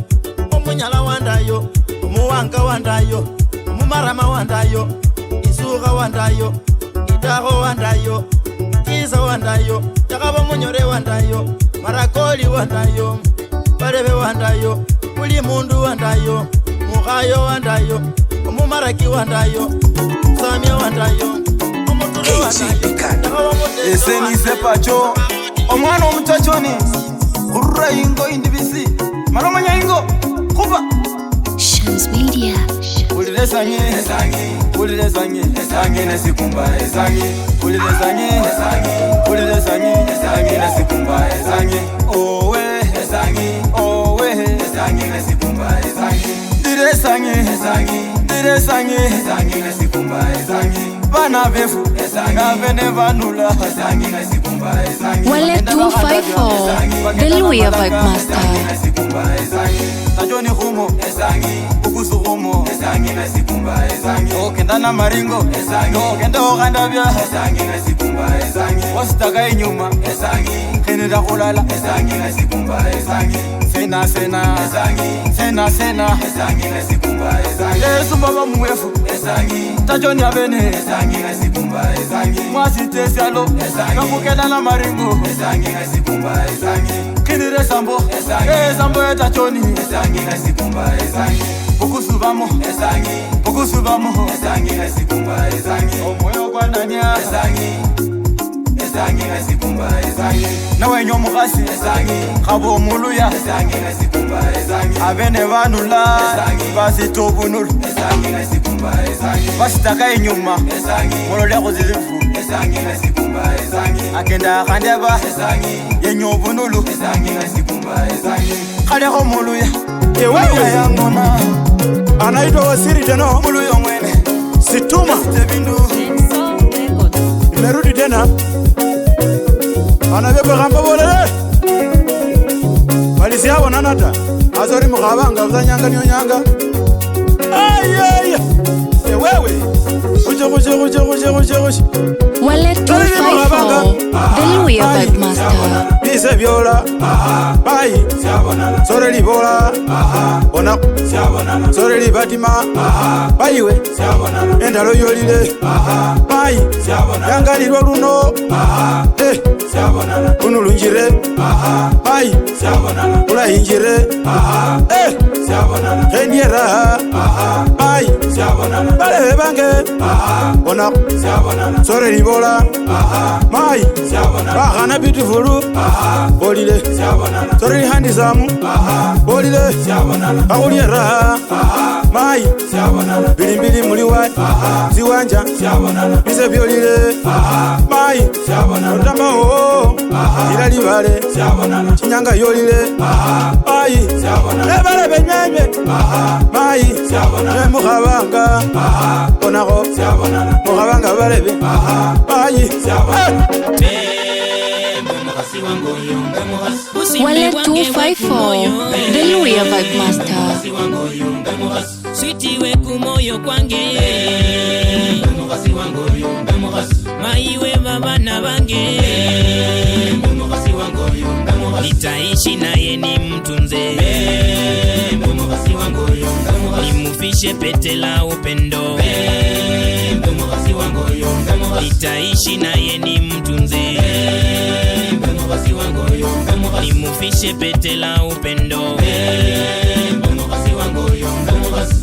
omunyala wandayo omuwanga wandayo omumarama wandayo isuga wandayo itaho wandayo kiza wandayo takaba munyore wandayo marakoli wandayo barebe wandayo buli mundu wandayo mugayo wandayo omumaraki wandayo samya wandayo omutulu wandayo esenise pacho omwana omutachoni kurura ingo indibisi maromanya ingo kuba Shams Media. ulilesanye nesikumba ulilesanye nesikumba owe diresanye bana befu navene vanula Wale 254 The Luya Vibe Master tajoni humo ukusu humo okenda na maringo okenda okandabya wasitaka inyuma keneda kulala sena esumba bamuwefu tajoni avene mwasitesialo nokukenda na maringo kinire sambo etachoni ukusubamo omoyo kwananya nawenye omukasi khaba omuluya abene vanula basita obunulu basitaka inyuma mololeko zilifu akenda akandeba yenye obunulu khaleko muluya yangona anaitwa Wasiri tena muluya mwene Situma imerudi tena anabeba gamba bolele walisi habo nanata azori mukhabanga uzanyanga niyo nyanga ayaya wewe kuche Wale 254 The Luya Vibe Master bise byola bayi sore libola ona sore libatima bayiwe endalo yolile bayi yangalirwa luno unulunjire bayi ulahinjire endiera bayi balebe bange ona sore libola mayi bakhana beautiful bolile sore lihandisamu bolile bakuliera mayi bilimbili muliwa ziwanja bise byolile mayi otamaho ila libale chinyanga yolile mayi ebalebe nyenye mayi mukhabanga onako mukhabanga balebe mayi Busi Wale 254, the Luya Vibe Master. Sweetie we kumoyo kwange maiwe babana bange nitaishi naye ni mtunze nimufishe pete la upendo nitaishi naye ni mtunze nimufishe pete la upendo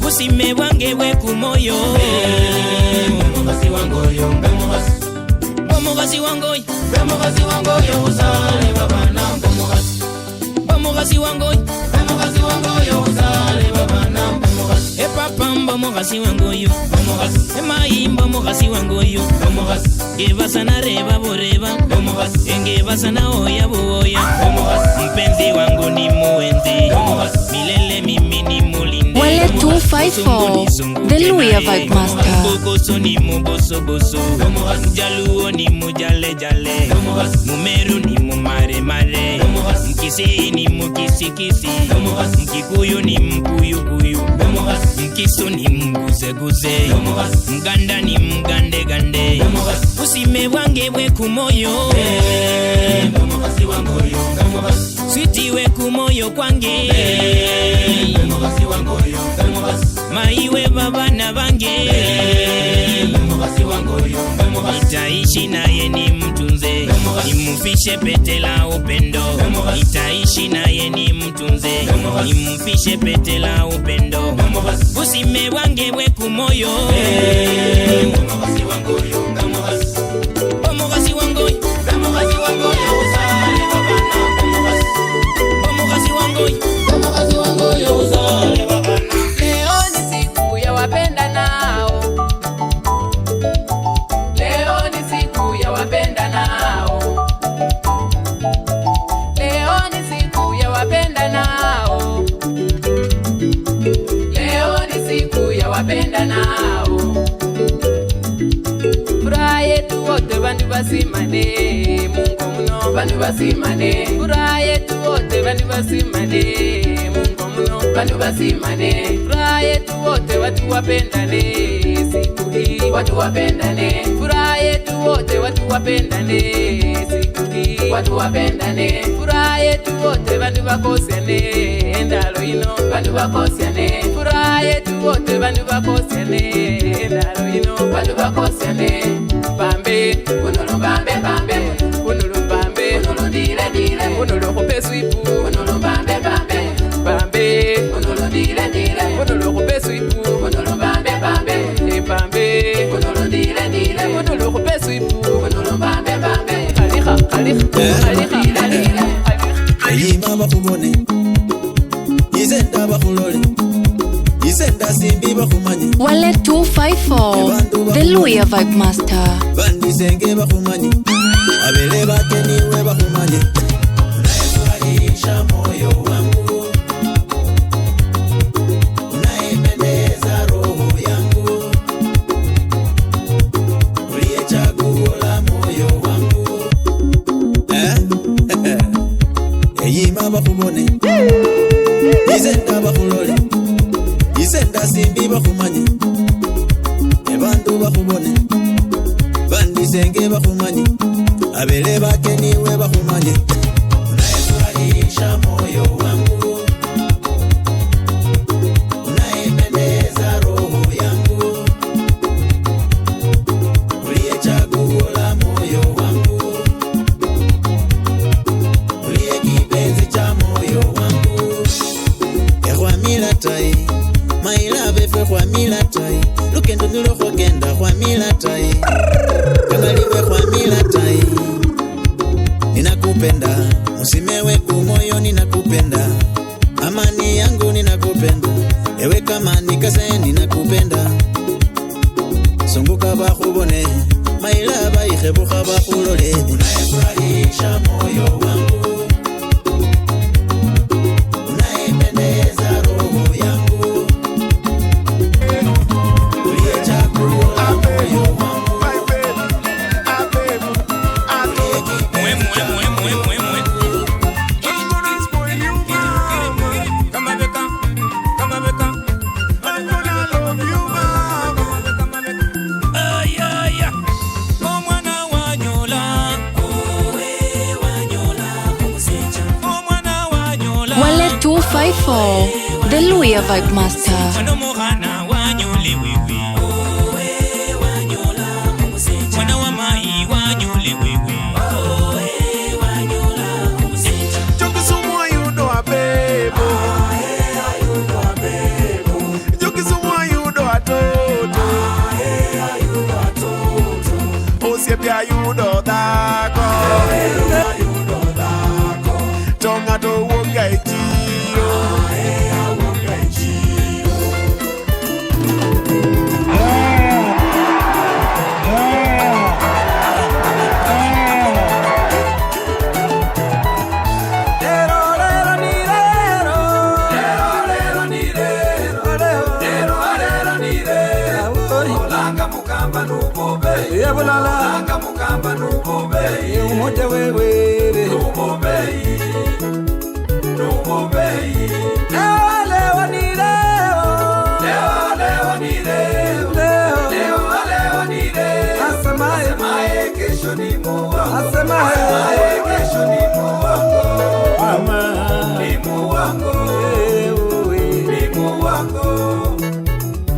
usime wange we kumoyo bomogasi wangoy uzale babana bomogasi wangoy uzale babana e papa bomogasi wangoyo e mai bomogasi wangoyo ge basana reba boreba enge basana oya boya mpenzi wangu ni muenzi milele mimi ni mulinde Wale 254, the Luya Vibe Master. Boso ni muboso boso Jaluo ni mujale jale Mumeru ni mumare mare Mkisi ni mukisi kisi Mkikuyu ni mkuyu kuyu Mkisu ni mguse guse Mganda ni mgande gande Usime wange we kumoyo Sweetie we kumoyo kwange maiwe babana bange nitaishi naye ni mtunze nimufishe pete la upendo nitaishi naye ni mtunze nimufishe pete la upendo usime wange we kumoyo bomogasi wangoy uzale babana bomogasi wangoy uzale babana wapenda nao leo ni siku ya wapenda nao leo ni siku ya wapenda nao leo ni siku ya wapenda nao furaha yetu wote bandu basimane Mungu mno bandu basimane furaha yetu wote bandu basimane bandu basimane furaha yetu wote watu wapendane siku hii watu wapendane furaha yetu wote watu wapendane siku hii watu wapendane furaha yetu wote bandu bakosiane endalo ino bandu bakosiane furaha yetu wote bandu bakosiane endalo ino bandu bakosiane bambe unulu bambe bambe unulu bambe unulu dire dire unulu kupesu ipu unulu bambe bambe bambe unulu dire dire unulu kupesu ipu unulu bambe bambe e bambe unulu dire dire unulu kupesu ipu unulu bambe bambe khaliha khaliha ayima bakubone izenda bakulole izenda simbi bakumanye Wale 254, the Luya Vibe Master. bandisenge bakumanye abele bateniwe bakumanye unayefurahisha moyo wangu unaipendeza roho yangu uliyechagula moyo wangu eyima bakubone izenda bakulole izenda simbi bakumanye ebantu bakubone bandisenge bakumanye abele bakeniwe bakumanye unayefurahisha moyo wangu unaipendeza roho yangu uliyechagula moyo wangu uliye kipenzi cha moyo wangu ekwamila tai mailave fwe kwamila tai lukendo nilokogenda kwamila tai kangaliwe kwamila tai ninakupenda musimewe kumoyo ninakupenda amani yangu ninakupenda ewe kama nikase ninakupenda sunguka bakubone mailava ihebuka bakulole unayefurahisha moyo wangu unaipendeza roho yangu uliyechagula moyo wangu 254, the Luya Vibe Master.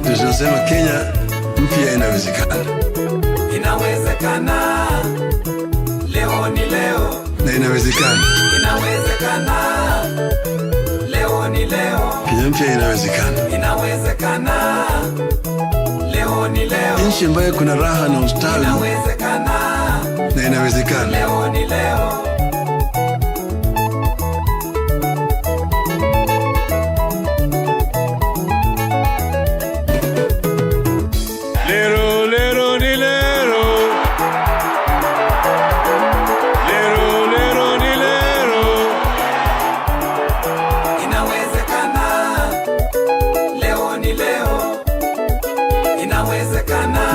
Tunasema Kenya mpya inawezekana. Inawezekana. Leo ni leo. Na inawezekana. Inawezekana. Leo ni leo. Kenya mpya inawezekana. Inawezekana. Leo ni leo. Nchi ambayo kuna raha na ustawi. Inawezekana. Na inawezekana. Leo ni leo.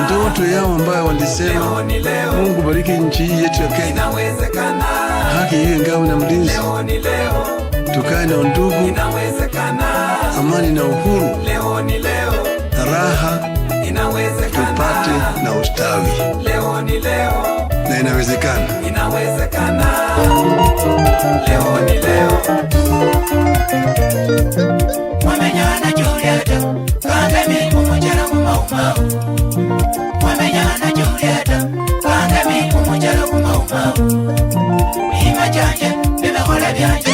Ndoto yao ambayo walisema Mungu bariki nchi yetu ya Kenya, haki iwe ngao na mlinzi, tukae na undugu, amani na uhuru, na raha tupate na ustawi. Na inawezekana. Leo ni leo. Wamenyana Julieta, kangemi kumujara kumaumau. Wamenyana Julieta, kangemi kumujara kumaumau. Mima janje, bimekole byanje,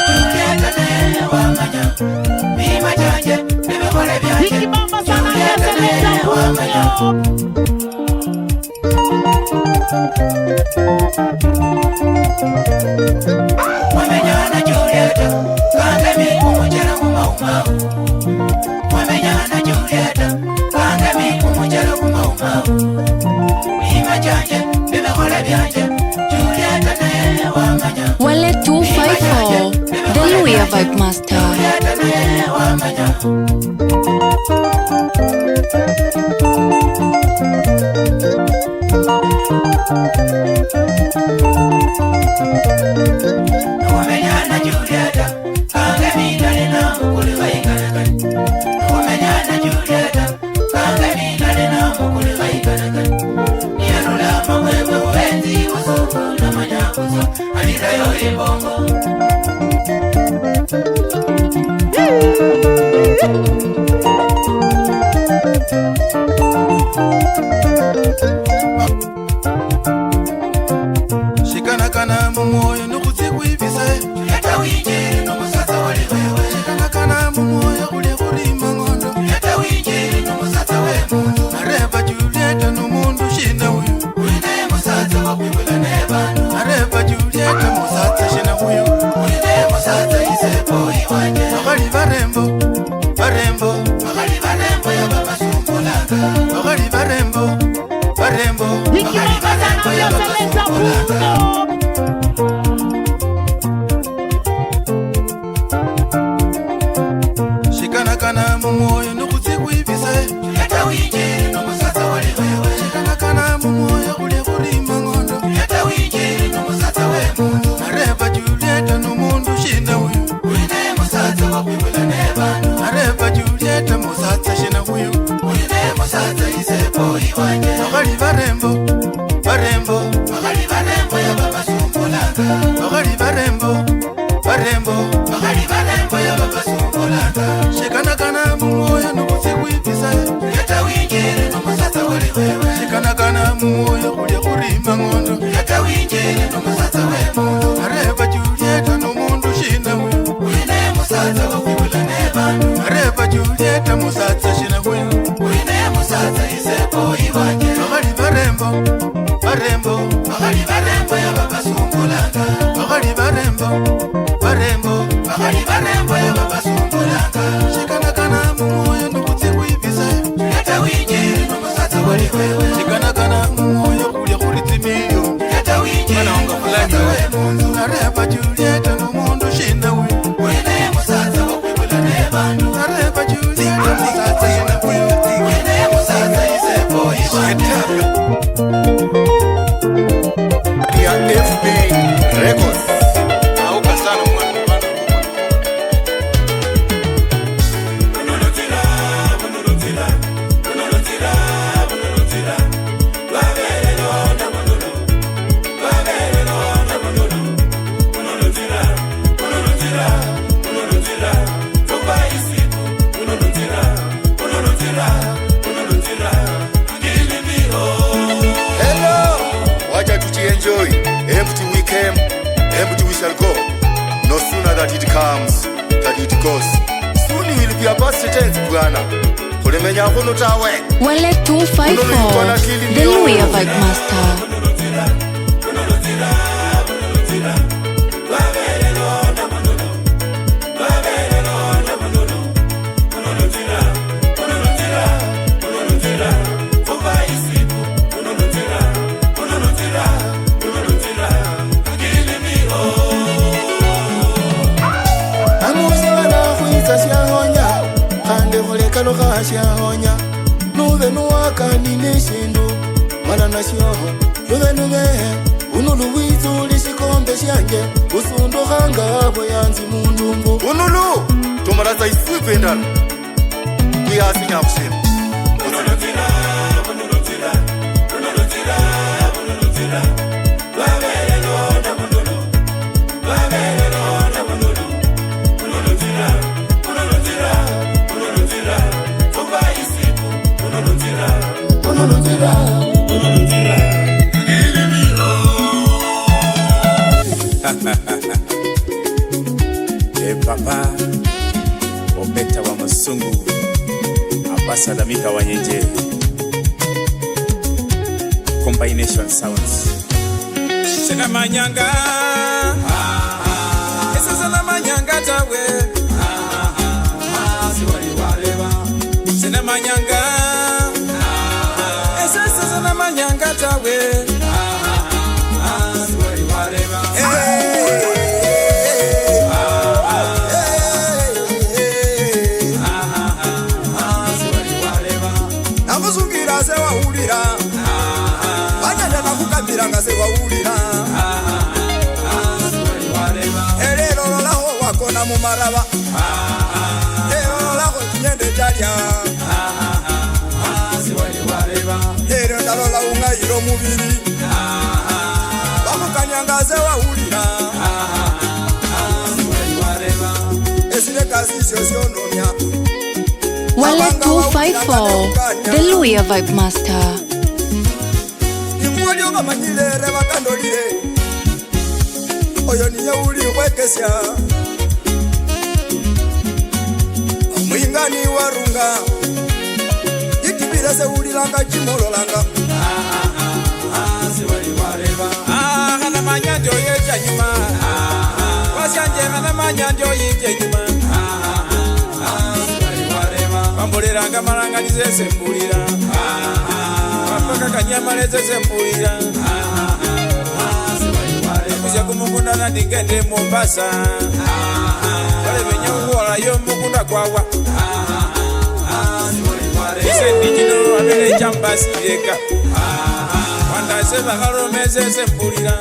Julieta naye wamanya. Mima janje, bimekole byanje, Julieta naye wamanya. Wamenyana Julieta, kangemi kumujara kumaumau. Wamenyana Julieta, kangemi kumujara kumaumau. Mima janje, bimekole byanje, Julieta naye wamanya. Wale 254, the Luya Vibe Master. Julieta naye wamanya. Wamenyana Julieta, kangemi dalina mukuliva ikanakani. Wamenyana Julieta, kangemi dalina mukuliva ikanakani. Niyanula mawebe uwenzi wasuku na manyakuzo, alirayo ibongo. Shikanakana mumoyo nukutsiku ibise. Julieta winjiri numusatsa wali wewe. Shikanakana mumoyo kule kulima ngondo. Julieta winjiri numusatsa we mundu. Nareva Julieta numundu shina uyu. Uline musatsa wakwibula nebanu. Nareva Julieta musatsa shina uyu. Uline musatsa isepo iwanje. Bakali barembo, barembo. Bakali barembo ya baba sumbulanga. Bakali barembo, barembo. Bakali barembo ya baba sumbulanga. Shikanakana mumoyo nukutsiku ibise. Julieta winjiri numusatsa wali wewe. Shikanakana mumoyo kule kulima ngondo. Julieta winjiri numusatsa we mundu. Nareva Julieta numundu shina uyu. Uline musatsa wakwibula nebanu. Nareva Julieta musatsa shina uyu. Uline musatsa isepo iwanje. Bakali barembo, barembo. Bakali barembo ya baba sumbulanga. Julieta Musatsa shina huyu Uine Musatsa isepo iwake Magali barembo Barembo Magali barembo ya baba sumbulanga Magali barembo Barembo Magali barembo ya baba sumbulanga Shikana kana mumoyo nukutse kuibisa Julieta winye Musatsa wali wewe Shikana kana mumoyo kulia kulitimiyo Julieta winye Mana onga fulani we Narepa Julieta numundu shina we Uine Musatsa wakwibula nebandu Narepa Julieta Musatsa shina we Uine Musatsa isepo iwake FB Records Auka sana mwana Hello, wacha tujienjoy. Empty we came, empty we shall go. No sooner that it comes, that it goes. Soon you will be a past tense, Bwana. Kulemenya kuno tawe. Wale 254, the Louis Vibe Master. Honya Nuve nuwaka nini shindu Mana nasyoho Nuve nuve Unulu wizu lishikombe shange Usundu hanga abo yanzi mundumbu Unulu Tumaraza isuipe ndala Kuyasi nyakushima Unulutira Unulutira Unulutira Unulutira Wabere londa munulu Wabere londa munulu Unulutira Unulutira Unulutira Unulutira, unulutira papa Opeta wa Musungu Abasalamika wa Nyenje Combination Sounds Sena manyanga Esa sena manyanga tawe Siwali waleva Sena manyanga Sena manyanga tawe Siwali waleva Nakusungira se wahulira Wanyanja nakukambira nga se wahulira Elero lolaho wakona mumaraba Elero lolaho kinyende jalya Ero ndalola ungayiro mubiri Bamukanyanga se wahulira Esine kasi syosionomya Wale 254, the Louis Vibe Master. Ikuwali oga manyilere bakandolire Oyo niye uli wekesya Mwingani warunga Ikibire se uli langa chimolo langa Hana manyanjo yecha nyuma Wasyanje hana manyanjo yecha nyuma Bambolelanga malanga nizesembulira Wapaka kanyama nezesembulira Kusya kumukunda nadigende Mombasa Wale venye uwala yo mukunda kwawa Ise ndijino wabele chamba siyeka Wanda seba harome zesembulira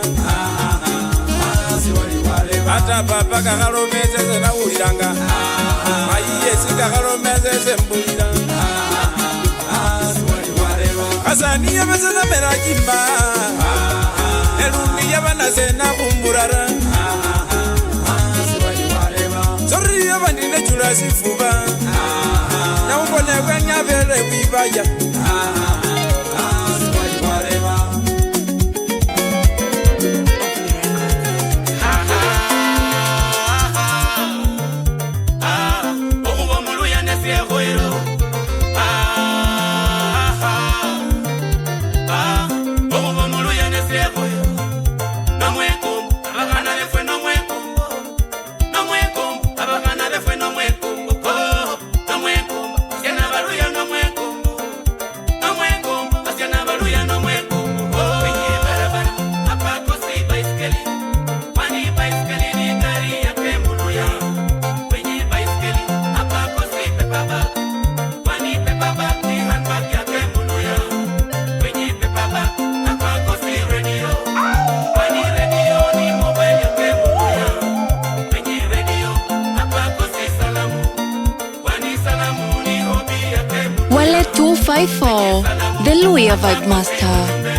Ata papa kaharome zesenawuliranga Mayiye sika harome zesembulira Asani yabezena mera jimba Elundi yabana sena kumburara Sorry yabandine chula sifuba Na ukone kwenya vere wibaya Okubo muluya ne fiero 254, the Luya Vibe Master.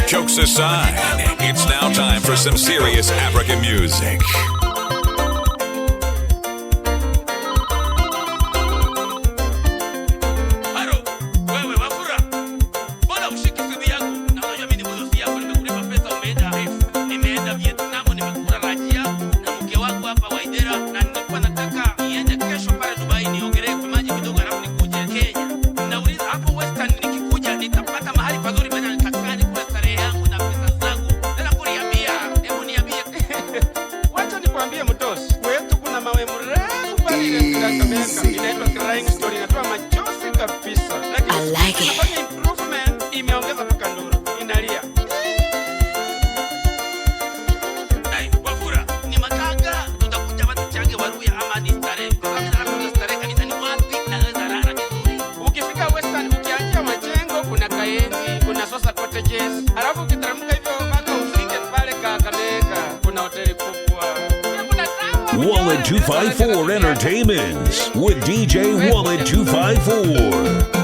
Jokes aside, it's now time for some serious African music. I like it. Wallet 254 Entertainment with DJ Wallet 254.